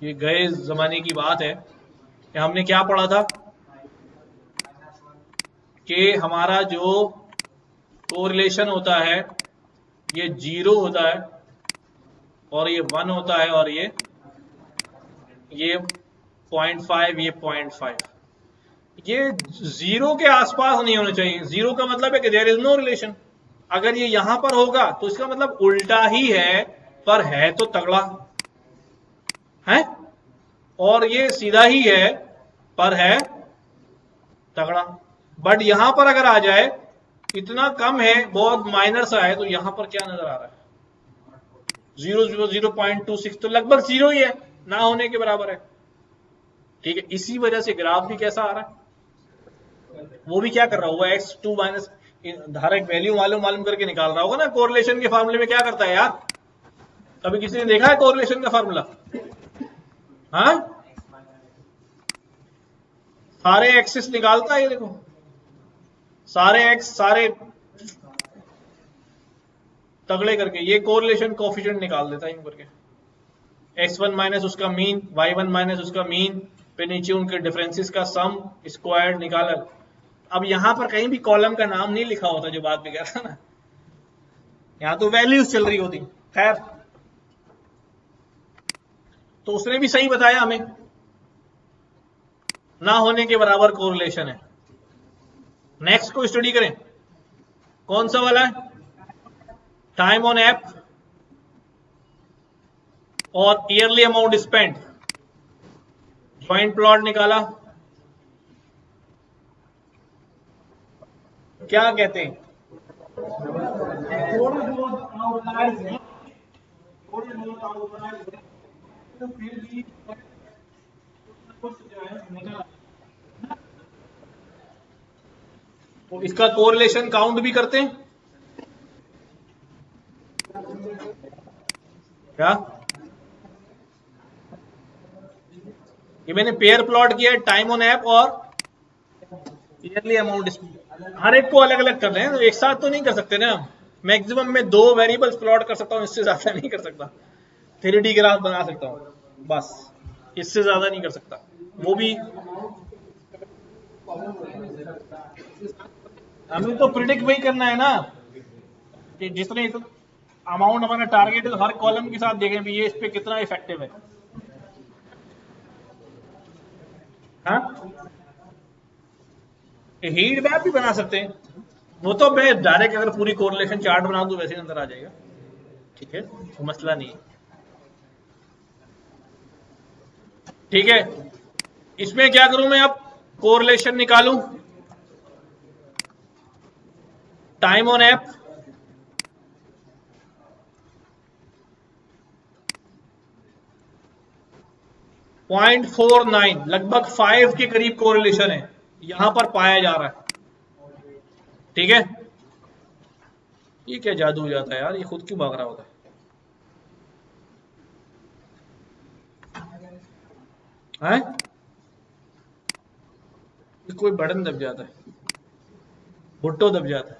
ये गए जमाने की बात है कि हमने क्या पढ़ा था कि हमारा जो कोरिलेशन होता है ये 0 होता है और ये 1 होता है और ये 0.5, ये 0.5। ये 0 के आसपास नहीं होना चाहिए। 0 का मतलब है कि देयर इज नो रिलेशन। अगर ये यहां पर होगा तो इसका मतलब उल्टा ही है, पर है तो तगड़ा है, और ये सीधा ही है पर है तगड़ा। बट यहां पर अगर आ जाए इतना कम है, बहुत माइनर सा है, तो यहां पर क्या नजर आ रहा है? 0.26, तो लगभग 0 ही है, ना होने के बराबर है। ठीक है, इसी वजह से ग्राफ भी कैसा आ रहा है, वो भी क्या कर रहा होगा, x2 माइनस धारक वैल्यू मालूम करके निकाल रहा होगा ना। कोरिलेशन के फार्मूले में क्या करता है यार? कभी किसी ने देखा है कोरिलेशन का फार्मूला? हाँ, सारे एक्सिस निकालता है, ये देखो सारे एक्स सारे तगड़े करके ये कोरिलेशन कोफिशिएंट निकाल देता है यूं करके। x1 माइनस उसका मीन, y1 माइनस उसका मीन, फिर नीचे उनके डिफरेंसेस का सम स्क्वायर्ड निकाला। अब यहां पर कहीं भी कॉलम का नाम नहीं लिखा होता, जो बात में कह रहा था ना, यहां तो वैल्यूज चल रही होती। खैर, तो उसने भी सही बताया हमें, ना होने के बराबर कोरिलेशन है। नेक्स्ट को स्टडी करें, कौन सा वाला है? टाइम ऑन ऐप और yearly amount spend. Joint plot निकाला, क्या कहते हैं? थोड़ा बहुत आउटलायर्स है, थोड़े बहुत आउटलायर्स है, तो फिर भी कुछ जो है निकला। तो इसका कोरिलेशन काउंट भी करते हैं क्या? ये मैंने पेयर प्लॉट किया है, टाइम ऑन ऐप और ईयरली अमाउंट। हर एक को अलग अलग कर रहे हैं, तो एक साथ तो नहीं कर सकते ना। मैक्सिमम में 2 वेरिएबल्स प्लॉट कर सकता हूं, इससे ज्यादा नहीं कर सकता। 3D ग्राफ बना सकता हूं बस, इससे ज्यादा नहीं कर सकता। वो भी हमें तो प्रिडिक्ट वही करना है ना, कि जितने अमाउंट हमारा टारगेट है, हर कॉलम के साथ देखें भी ये इस पे कितना इफेक्टिव है। हाँ, हीट मैप भी बना सकते हैं, वो तो मैं डायरेक्ट अगर पूरी कोरिलेशन चार्ट बना दूं वैसे अंदर आ जाएगा। ठीक है, वो मसला नहीं है। ठीक है, इसमें क्या करूं मैं? अब कोरिलेशन निकालूं, टाइम ऑन ऐप, .49, लगभग 5 के करीब कोरिलेशन है यहां पर पाया जा रहा है। ठीक है, ये क्या जादू हो जाता है यार, ये खुद क्यों भाग रहा होता है? ये कोई बटन दब जाता है, भुट्टो दब जाता है।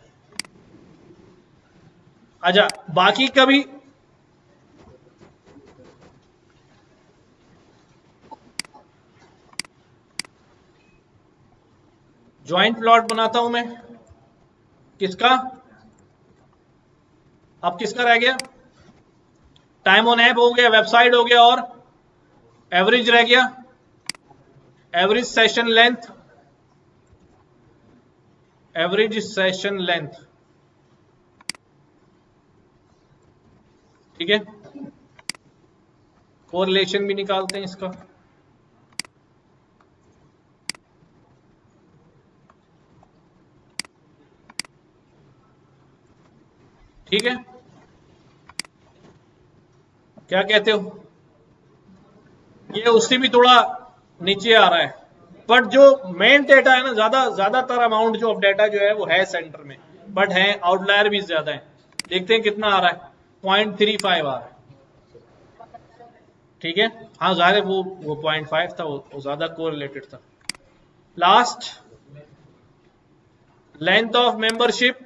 अच्छा, बाकी कभी ज्वाइंट प्लॉट बनाता हूं मैं, किसका? अब किसका रह गया? टाइम ऑन ऐप हो गया, वेबसाइट हो गया, और एवरेज रह गया, average session length, average session length. ठीक है, कोरिलेशन भी निकालते हैं इसका। ठीक है, क्या कहते हो? ये उससे भी थोड़ा नीचे आ रहा है, बट जो मेन डेटा है ना, ज्यादातर अमाउंट जो डेटा जो है वो है सेंटर में, बट है आउटलायर भी ज्यादा है। देखते हैं कितना आ रहा है, 0.35 आ रहा है। ठीक है, हाँ जाहिर है वो 0.5 था, वो ज्यादा कोरिलेटेड था। लास्ट, लेंथ ऑफ मेंबरशिप,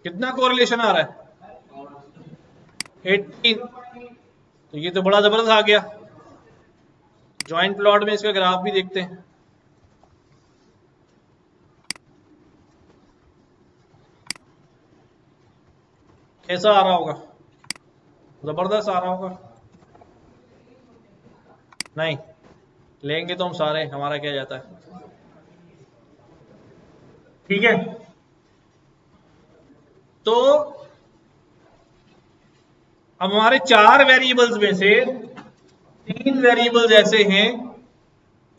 कितना कोरिलेशन आ रहा है? 18। तो ये तो बड़ा जबरदस्त आ गया। ज्वाइंट प्लॉट में इसका ग्राफ भी देखते हैं। कैसा आ रहा होगा? जबरदस्त आ रहा होगा। नहीं, लेंगे तो हम सारे, हमारा क्या जाता है। ठीक है, तो अब हमारे 4 वेरिएबल्स में से 3 वेरिएबल्स ऐसे हैं,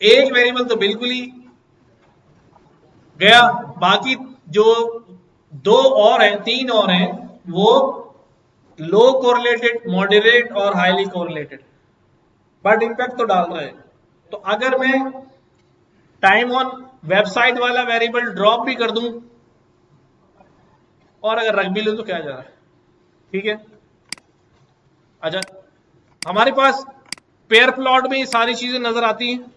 एक वेरिएबल तो बिल्कुल ही गया, बाकी जो 2 और हैं, 3 और हैं, वो लो कोरिलेटेड, मॉडरेट और हाईली कोरिलेटेड, बट इम्पैक्ट तो डाल रहे हैं। तो अगर मैं टाइम ऑन वेबसाइट वाला वेरिएबल ड्रॉप भी कर दूं और अगर रख भी लूं तो क्या जा रहा है? ठीक है, अच्छा, हमारे पास पेयर प्लॉट में ये सारी चीजें नजर आती हैं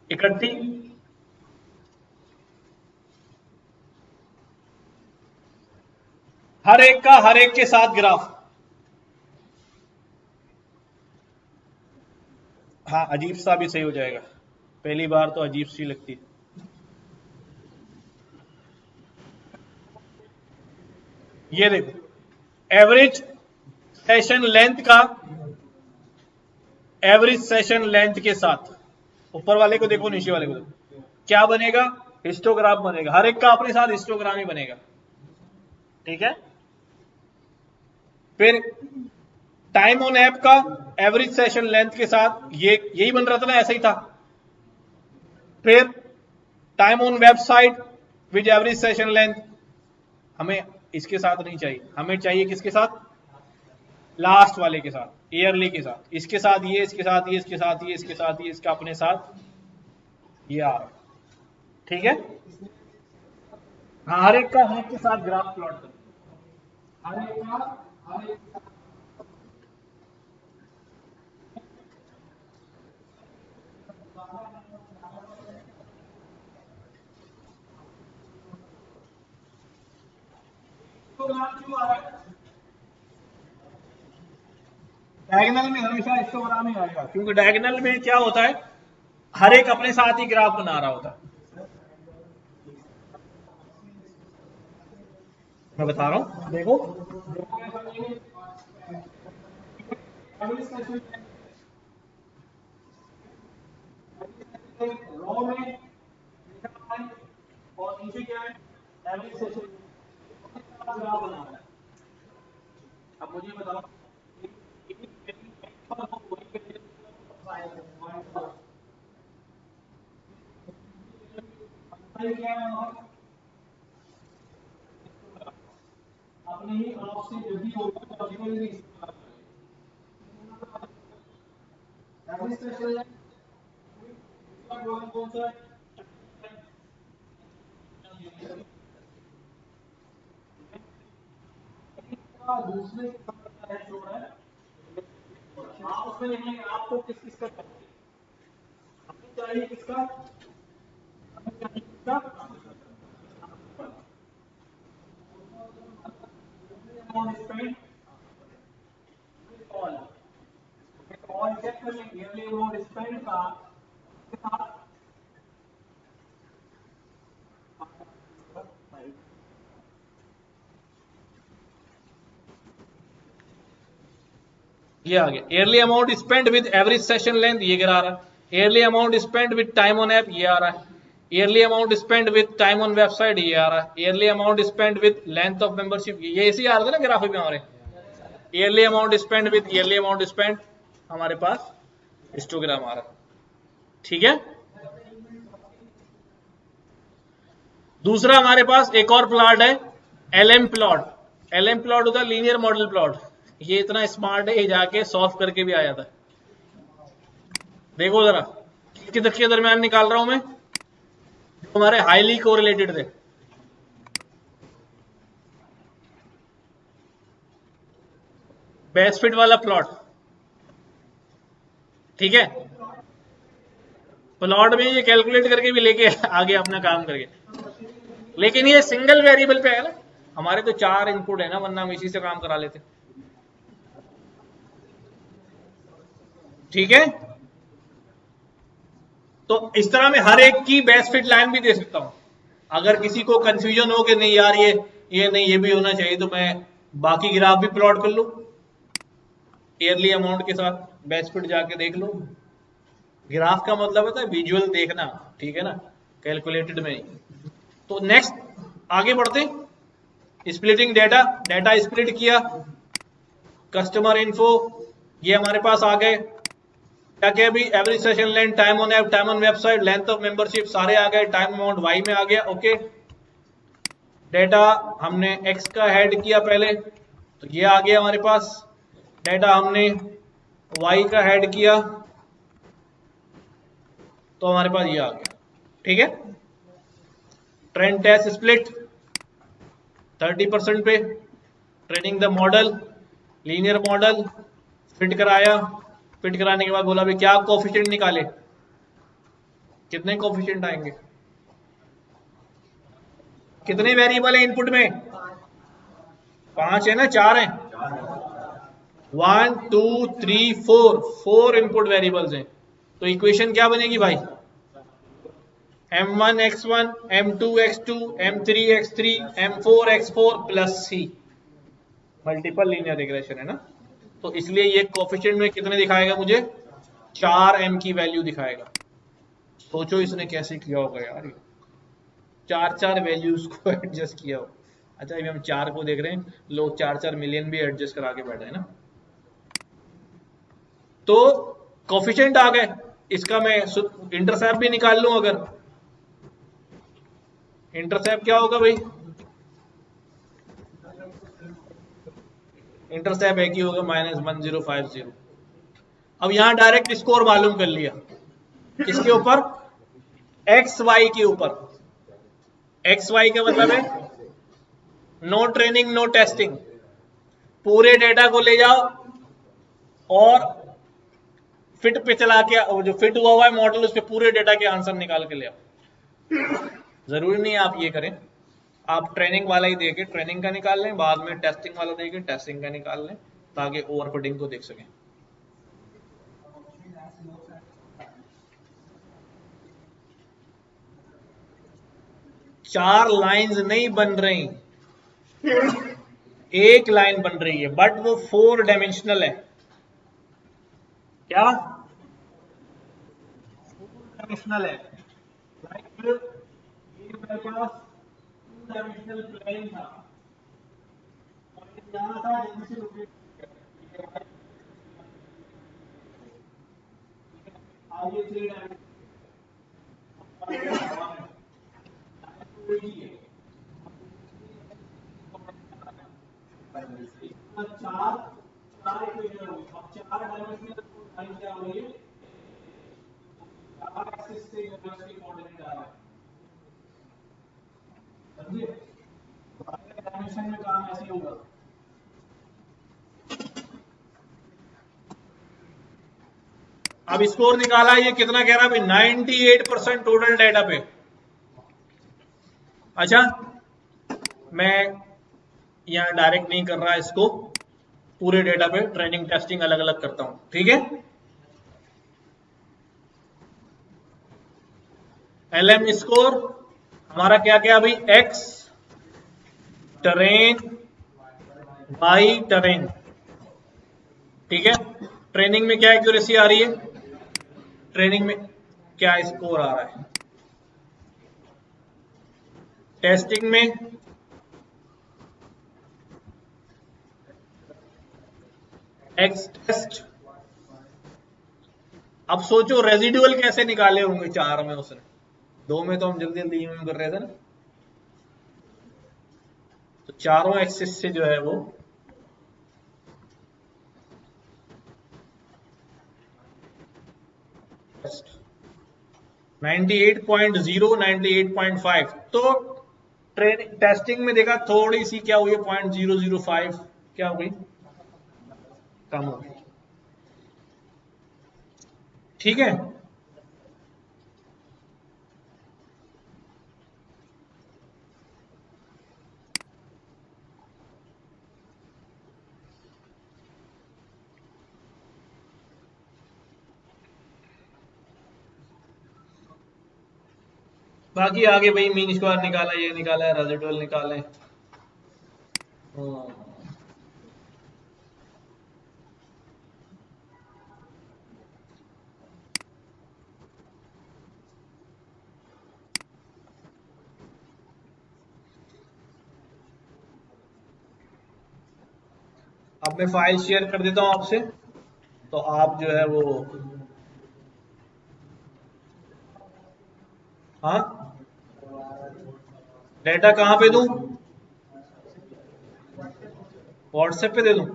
इकट्ठी। हर एक का हर एक के साथ ग्राफ। हाँ, अजीब सा भी सही हो जाएगा, पहली बार तो अजीब सी लगती है। ये देखो, एवरेज सेशन लेंथ का एवरेज सेशन लेंथ के साथ, ऊपर वाले को देखो, नीचे वाले को देखो, क्या बनेगा? हिस्टोग्राम बनेगा, हर एक का अपने साथ हिस्टोग्राम ही बनेगा। ठीक है, फिर टाइम ऑन ऐप का एवरेज सेशन लेंथ के साथ ये यही बन रहा था ना, ऐसा ही था। फिर time on website with average session length, हमें इसके साथ नहीं चाहिए, हमें चाहिए किसके साथ? लास्ट वाले के साथ, ईयरली के साथ। इसके साथ ये, इसके साथ ये, इसके साथ ये, इसके साथ ये, इसका अपने साथ ये आ रहा है। ठीक है, हाँ, हर एक का हर एक के साथ ग्राफ प्लॉट करो, हर एक का हर एक को ग्राफ क्यों आ रहा है? डायगोनल में हमेशा हिस्टोग्राम ही आएगा, क्योंकि डायगोनल में क्या होता है, हर एक अपने साथ ही ग्राफ बना रहा होता है। मैं बता रहा हूं, देखो, रो में लिखा है और नीचे क्या है, एवरेज सेशन ग्राफ बना है। अब मुझे बताओ क्या है, अपने ही आप से जब भी होगा तभी कोई एवरेज सेशन कौन सा है, दूसरे जो है आप उसमें लिखेंगे आपको किस किस का हमें चाहिए, किसका हमें चाहिए, किसका amount spend all all check कर लेंगे, ईयरली अमाउंट स्पेंड का के साथ ये आ गया। Yearly amount spend with average session length ये गिरा रहा है। Yearly amount spend with time on app ये आ रहा है। Yearly amount spend with time on website ये आ रहा है। Yearly amount spend with length of membership ये ऐसे ही आ रहा था ना ग्राफिक में हमारे। Yearly amount spend with yearly amount spend हमारे पास हिस्टोग्राम आ रहा है। ठीक है, दूसरा हमारे पास एक और प्लॉट है एलएम प्लॉट। एलएम प्लॉट होता है लीनियर मॉडल प्लॉट। ये इतना स्मार्ट है, ये जाके सॉल्व करके भी आ जाता है। देखो जरा किधर के दरमियान निकाल रहा हूं मैं, जो हमारे हाईली कोरिलेटेड थे। बेस्ट फिट वाला प्लॉट, ठीक है, प्लॉट में ये कैलकुलेट करके भी लेके आगे अपना काम करके, लेकिन ये सिंगल वेरिएबल पे है ना, हमारे तो 4 इनपुट है ना, वरना हम इसी से काम करा लेते। ठीक है, तो इस तरह मैं हर एक की बेस्ट फिट लाइन भी दे सकता हूं। अगर किसी को कंफ्यूजन हो कि नहीं यार ये नहीं, ये भी होना चाहिए, तो मैं बाकी ग्राफ भी प्लॉट कर लूं ईयरली अमाउंट के साथ, बेस्ट फिट जाके देख लो। ग्राफ का मतलब होता है विजुअल देखना, ठीक है ना, कैलकुलेटेड में। तो नेक्स्ट आगे बढ़ते, स्प्लिटिंग डेटा। डेटा स्प्लिट किया, कस्टमर इन्फो ये हमारे पास आ गए। क्या क्या भी, average session length, time on app, time on website, length of membership सारे आ गए। टाइम अमाउंट वाई में आ गया। ओके, डेटा हमने एक्स का हेड किया पहले, तो ये आ गया हमारे पास। डेटा हमने वाई का हेड किया, तो हमारे पास ये आ गया। ठीक है, ट्रेंड टेस्ट स्प्लिट 30% पे, training the model, linear model, fit कराया। फिट कराने के बाद बोला भी क्या कोफिशिएंट निकाले, कितने कोफिशिएंट आएंगे, कितने वेरिएबल है इनपुट में, 5 है ना, 4 है, 1 2 3 4 इनपुट वेरिएबल्स हैं। तो इक्वेशन क्या बनेगी भाई, m1 x1 m2 x2 m3 x3 m4 x4 plus c, multiple linear regression है ना। तो इसलिए ये कोफिशिएंट में कितने दिखाएगा मुझे, 4 m की वैल्यू दिखाएगा। सोचो इसने कैसे किया होगा यार, 4 वैल्यूज को एडजस्ट किया हो। अच्छा अभी हम 4 को देख रहे हैं, लोग 4 मिलियन भी एडजस्ट करा के बैठे हैं ना। तो कोफिशिएंट आ गए, इसका मैं इंटरसेप्ट भी निकाल लूं। अगर इंटरसेप्ट क्या होगा भाई, इंटरसेप्ट एक ही होगा -1050। अब यहां डायरेक्ट स्कोर मालूम कर लिया, किसके ऊपर, एक्स वाई के ऊपर। एक्स वाई का मतलब है नो ट्रेनिंग नो टेस्टिंग, पूरे डेटा को ले जाओ और फिट पे चला के, जो फिट हुआ है मॉडल, उस पे पूरे डेटा के आंसर निकाल के ले आओ। जरूरी नहीं आप ये करें, आप ट्रेनिंग वाला ही देके ट्रेनिंग का निकाल लें, बाद में टेस्टिंग वाला देके टेस्टिंग का निकाल लें, ताकि ओवरफिटिंग को देख सकें। चार लाइंस नहीं बन रही, एक लाइन बन रही है, बट वो 4 डायमेंशनल है। क्या 4 डायमेंशनल है, फिर ये मेरे पास 2 डायमेंशनल प्लेन था और यहाँ था जल्दी से रोटेट आगे 3 डायमेंशनल चार चार इक्वेशन होगी। अब 4 डायमेंशनल लाइन क्या हो रही है, 4 एक्सिस से यूनिवर्सिटी कोऑर्डिनेट आ रहा है, समझे? डायमेंशन में काम ऐसे होगा। अब स्कोर निकाला, ये कितना कह रहा है भाई, 98% टोटल डेटा पे। अच्छा, मैं यहां डायरेक्ट नहीं कर रहा इसको, पूरे डेटा पे ट्रेनिंग टेस्टिंग अलग अलग करता हूं, ठीक है। एलएम स्कोर हमारा क्या क्या भाई, एक्स टरेन, वाई टरेन, ठीक है। ट्रेनिंग में क्या एक्यूरेसी आ रही है, ट्रेनिंग में क्या स्कोर आ रहा है, टेस्टिंग में एक्स टेस्ट। अब सोचो रेजिडुअल कैसे निकाले होंगे 4 में, उसने 2 में तो हम जल्दी जल्दी यूं कर रहे थे ना, तो चारों एक्सिस से जो है वो टेस्ट 98.0 98.5, तो ट्रेनिंग टेस्टिंग में देखा थोड़ी सी क्या हुई, 0.005 क्या हुई, कम हो गई, ठीक है। बाकी आगे भाई मीन स्क्वायर निकाला, ये निकाला है, रेसिडुअल निकाले। अब मैं फाइल शेयर कर देता हूं आपसे, तो आप जो है वो, हाँ डेटा कहां पे दूं, व्हाट्सएप पे दे दूं,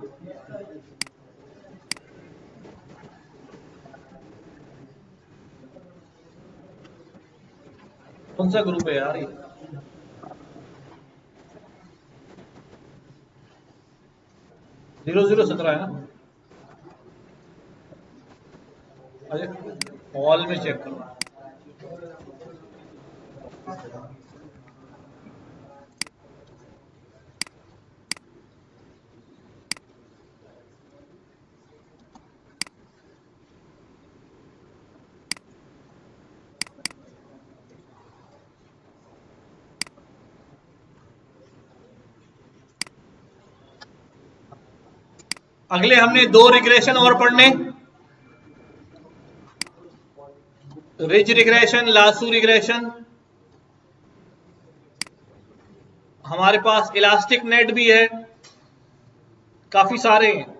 कौन सा ग्रुप है यार ये, 0017 है ना, अरे हॉल में चेक करो। अगले हमने 2 रिग्रेशन और पढ़ने, रिज रिग्रेशन, लासू रिग्रेशन। हमारे पास इलास्टिक नेट भी है, काफी सारे हैं,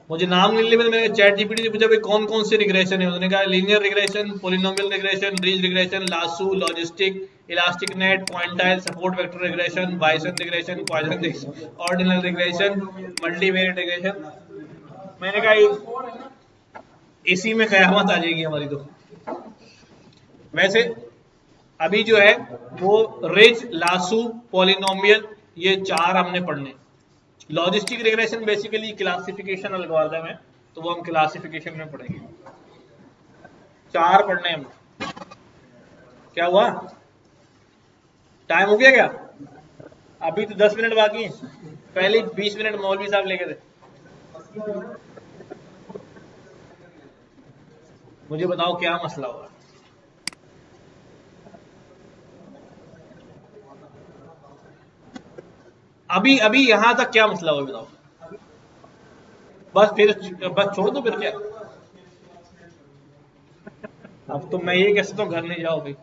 मुझे नाम नहीं मिले, मैंने चैट जीपीटी से पूछा भाई कौन कौन से रिग्रेशन है, उसने कहा linear regression, polynomial regression, ridge regression, lasso, logistic, elastic net, quantile, support vector regression, Bayesian regression, Poisson, ordinal regression, multivariate regression. मैंने कहा इसी में कयामत आ जाएगी हमारी तो। वैसे अभी जो है वो रिज, लासू, पोलिनोमियल, ये 4 हमने पढ़ने। Logistic regression basically classification algorithm है, तो वो हम क्लासिफिकेशन में पढ़ेंगे। 4 पढ़ने हम। क्या हुआ, टाइम हो गया क्या, अभी तो 10 मिनट बाकी है, पहले 20 मिनट मौलवी साहब लेके थे। मुझे बताओ क्या मसला हुआ, अभी अभी यहां तक क्या मसला हुआ बताओ, बस फिर बस छोड़ दो फिर क्या, अब तो मैं ये कह सकता हूँ घर नहीं जाओ भाई।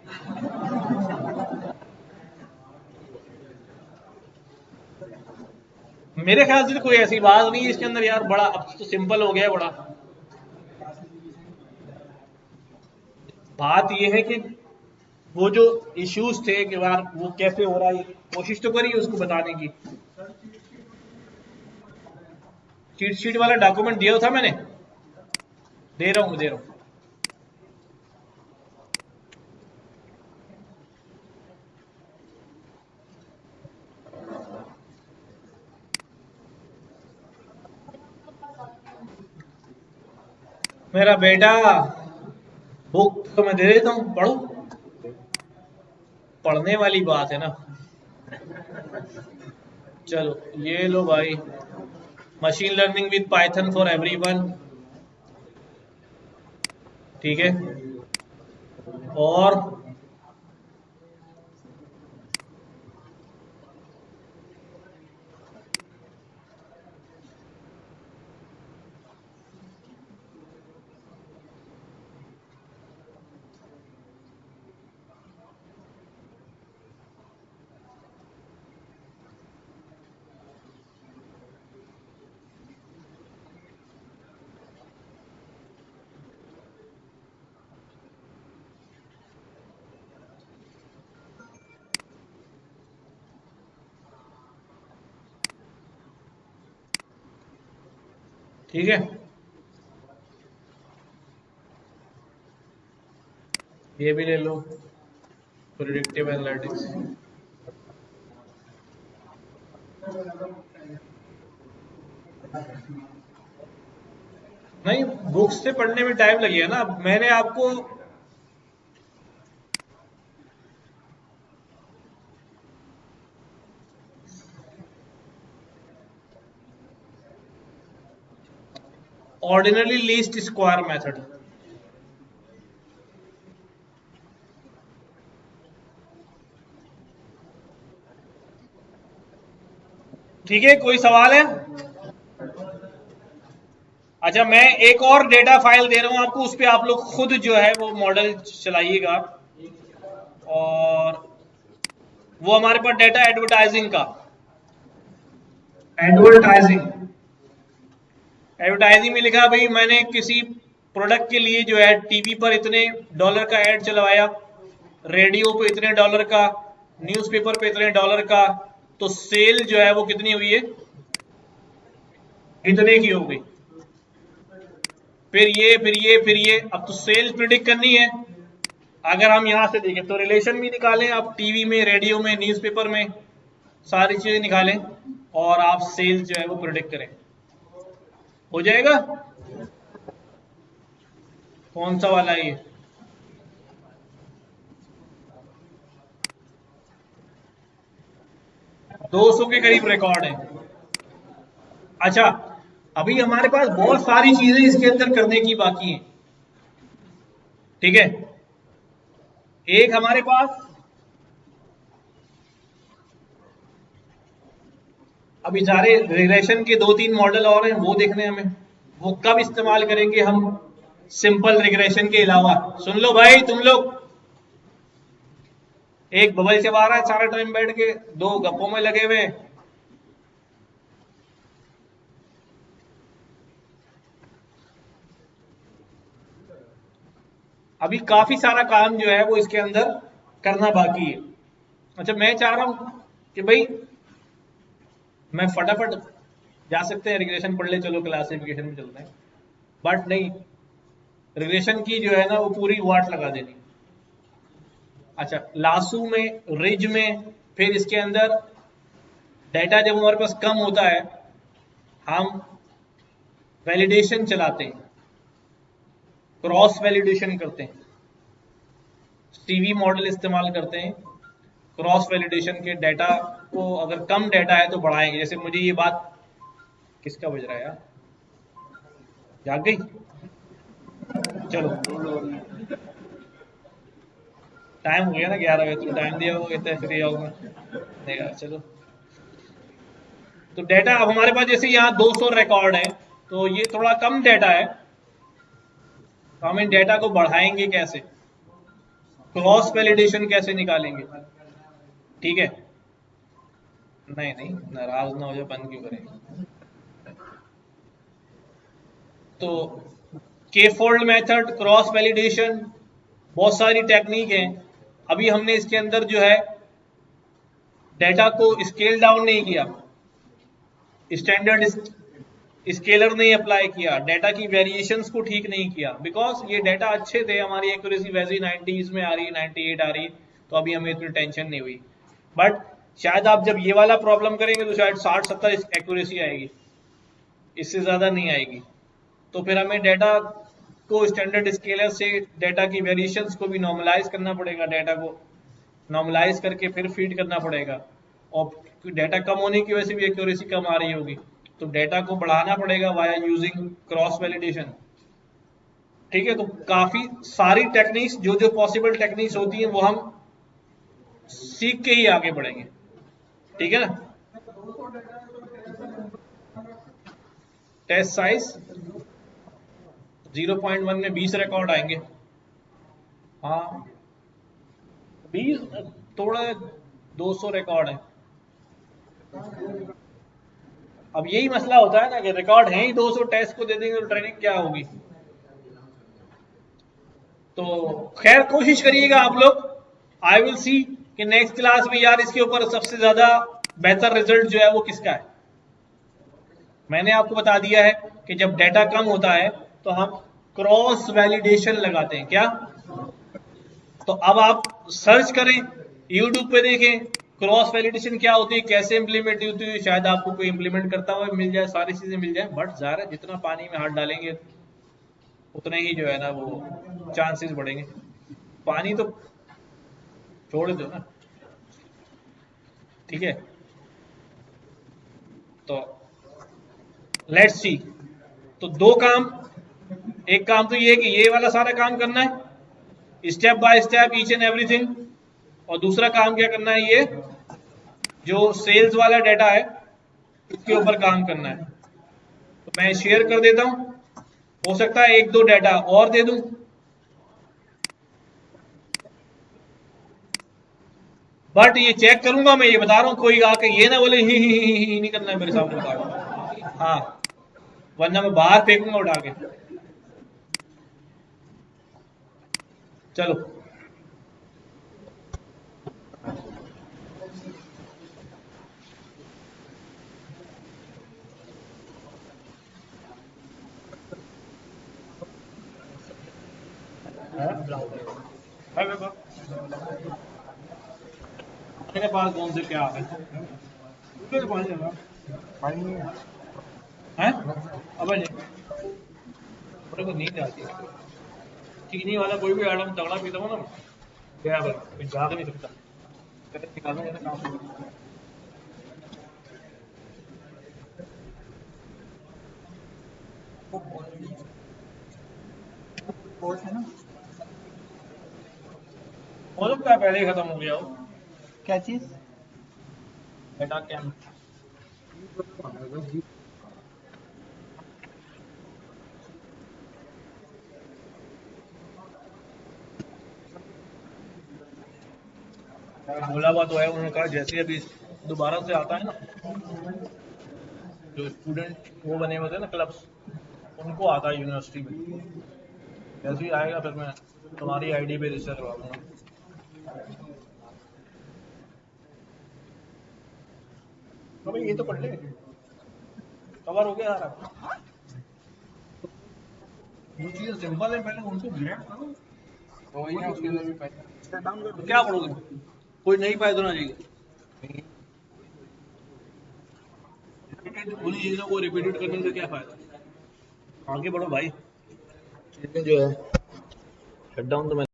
मेरे ख्याल से तो कोई ऐसी बात नहीं है इसके अंदर यार, बड़ा अब तो सिंपल हो गया है बड़ा। बात ये है कि वो जो इश्यूज थे कि यार वो कैसे हो रहा है, कोशिश तो करिए उसको बताने की। चीट शीट वाला डॉक्यूमेंट दिया था मैंने, दे रहा हूँ दे रहा हूँ। मेरा बेटा बुक तो मैं दे देता हूँ, पढ़ो। पढ़ने वाली बात है ना। चलो ये लो भाई, machine learning with Python for everyone, ठीक है। और ठीक है, ये भी ले लो, प्रेडिक्टिव एनालिटिक्स। नहीं, बुक्स से पढ़ने में टाइम लगेगा ना। मैंने आपको ऑर्डिनरी लीस्ट स्क्वायर मेथड, ठीक है। कोई सवाल है? अच्छा, मैं एक और डेटा फाइल दे रहा हूं आपको, उस पर आप लोग खुद जो है वो मॉडल चलाइएगा। और वो हमारे पास डेटा एडवर्टाइजिंग का, एडवर्टाइजिंग एडवर्टाइजिंग में लिखा भाई मैंने किसी प्रोडक्ट के लिए जो है टीवी पर इतने डॉलर का एड चलवाया, रेडियो पे इतने डॉलर का, न्यूज़पेपर पे इतने डॉलर का, तो सेल जो है वो कितनी हुई है, इतने की हो गई। फिर ये अब तो सेल प्रिडिक्ट करनी है। अगर हम यहां से देखें तो रिलेशन भी निकालें आप, टीवी में, रेडियो में, न्यूज़पेपर में, सारी चीजें निकालें और आप सेल्स जो है वो प्रिडिक्ट करें, हो जाएगा। कौन सा वाला ये? 200 के करीब रिकॉर्ड है। अच्छा, अभी हमारे पास बहुत सारी चीजें इसके अंदर करने की बाकी हैं, ठीक है। एक हमारे पास अभी सारे रिग्रेशन के 2-3 मॉडल और हैं, वो देखने हमें, वो कब इस्तेमाल करेंगे हम सिंपल रिग्रेशन के अलावा। सुन लो भाई तुम लोग, एक बबल चबा रहा है सारा टाइम बैठ के, दो गप्पों में लगे हुए। अभी काफी सारा काम जो है वो इसके अंदर करना बाकी है। अच्छा, मैं चाह रहा हूं कि भाई मैं फटाफट जा सकते हैं, रिग्रेशन पढ़ ले, चलो क्लासिफिकेशन में चलते हैं, बट नहीं, रिग्रेशन की जो है ना वो पूरी वाट लगा देनी। अच्छा, लासू में, रिज में, फिर इसके अंदर डेटा जब हमारे पास कम होता है हम वैलिडेशन चलाते हैं, क्रॉस वैलिडेशन करते हैं, सीवी मॉडल इस्तेमाल करते हैं। क्रॉस वैलिडेशन के डेटा को अगर कम डेटा है तो बढ़ाएंगे। जैसे मुझे ये बात, किसका बज रहा है यार, जाग गई? चलो, टाइम हो गया ना 11 बजे, तो टाइम दिया होगा कितना फ्री होगा देगा। चलो, तो डेटा अब हमारे पास जैसे यहाँ 200 रिकॉर्ड है, तो ये थोड़ा कम डेटा है, तो हम इन डेटा को बढ़ाएंगे कैसे? क्रॉस वैलिडेशन कैसे निकालेंगे, ठीक है। नहीं नहीं, नाराज ना हो जाए, बंद क्यों करेंगे। तो के फोल्ड मेथड, क्रॉस वैलिडेशन, बहुत सारी टेक्निक है। अभी हमने इसके अंदर जो है डेटा को स्केल डाउन नहीं किया, स्टैंडर्ड स्केलर नहीं अप्लाई किया, डेटा की वेरिएशंस को ठीक नहीं किया, बिकॉज ये डेटा अच्छे थे, हमारी एक्यूरेसी वैसे ही 90s में आ रही है, 98 आ रही है, तो अभी हमें इतनी टेंशन नहीं हुई। बट शायद आप जब ये वाला प्रॉब्लम करेंगे तो शायद 60-70 एक्यूरेसी आएगी, इससे ज्यादा नहीं आएगी। तो फिर हमें डेटा को स्टैंडर्ड स्केलर से डेटा की वेरिएशंस को भी नॉर्मलाइज करना पड़ेगा, डेटा को नॉर्मलाइज करके फिर फीड करना पड़ेगा। और डेटा कम होने की वजह से भी एक्यूरेसी कम आ रही होगी, तो डेटा को बढ़ाना पड़ेगा वाया यूजिंग क्रॉस वैलिडेशन, ठीक है। तो काफी सारी टेक्निक्स जो जो पॉसिबल टेक्निक्स होती हैं वो हम सीख के ही आगे बढ़ेंगे, ठीक है ना। टेस्ट साइज 0.1 में 20 रिकॉर्ड आएंगे, हाँ 20 थोड़ा 200 रिकॉर्ड है। अब यही मसला होता है ना कि रिकॉर्ड है ही 200, टेस्ट को दे देंगे तो ट्रेनिंग क्या होगी। तो खैर कोशिश करिएगा आप लोग, आई विल सी कि नेक्स्ट क्लास में यार इसके ऊपर सबसे ज्यादा बेहतर रिजल्ट जो है वो किसका है। मैंने आपको बता दिया है कि जब डेटा कम होता है तो हम क्रॉस वैलिडेशन लगाते हैं, क्या। तो अब आप सर्च करें, यूट्यूब पे देखें क्रॉस वैलिडेशन क्या होती है, कैसे इंप्लीमेंट होती है, शायद आपको कोई इंप्लीमेंट करता हुआ मिल जाए, सारी चीजें मिल जाए। बट ज़ाहिर है जितना पानी में हाथ डालेंगे उतने ही जो है ना वो चांसेस बढ़ेंगे। पानी तो छोड़ दो ना, ठीक है। तो लेट्स सी, तो दो काम, एक काम तो ये है कि ये वाला सारा काम करना है step by step each and everything, और दूसरा काम क्या करना है, ये जो सेल्स वाला डेटा है इसके ऊपर काम करना है। तो मैं शेयर कर देता हूं, हो सकता है एक दो डेटा और दे दूं, बट ये चेक करूंगा मैं, ये बता रहा हूं, कोई आके ये ना बोले ही नहीं करना है मेरे सामने, बता रहा हूं, हाँ, वरना मैं बाहर फेंकूंगा उठा के। चलो मेरे पास कौन से क्या है, पानी नहीं है, अब नहीं मेरे को नींद आती है। चीनी वाला कोई भी आइटम तगड़ा पीता हूँ ना, गया भाई जाग नहीं सकता, निकालना है ना काम। कोर्स है ना, हो सकता है पहले ही खत्म हो गया हो। क्या चीज, डेटा कैम, बोला हुआ तो है, उन्होंने कहा जैसे अभी दोबारा से आता है ना, जो स्टूडेंट वो बने हुए थे ना क्लब्स, उनको आता है यूनिवर्सिटी में, जैसे ही आएगा फिर मैं तुम्हारी आईडी पे रजिस्टर करवा दूंगा। तो भाई ये तो पढ़ ले, कवर हो गया सारा, जो चीजें सिंपल है पहले उनको ग्रैब करो, तो वही है उसके अंदर भी पैसा डाउन कर। क्या पढ़ोगे, कोई नहीं पाए तो ना जाएगी, उन्हीं चीजों को रिपीटेड करने से क्या फायदा, आगे बढ़ो भाई। जो है शट डाउन तो मैं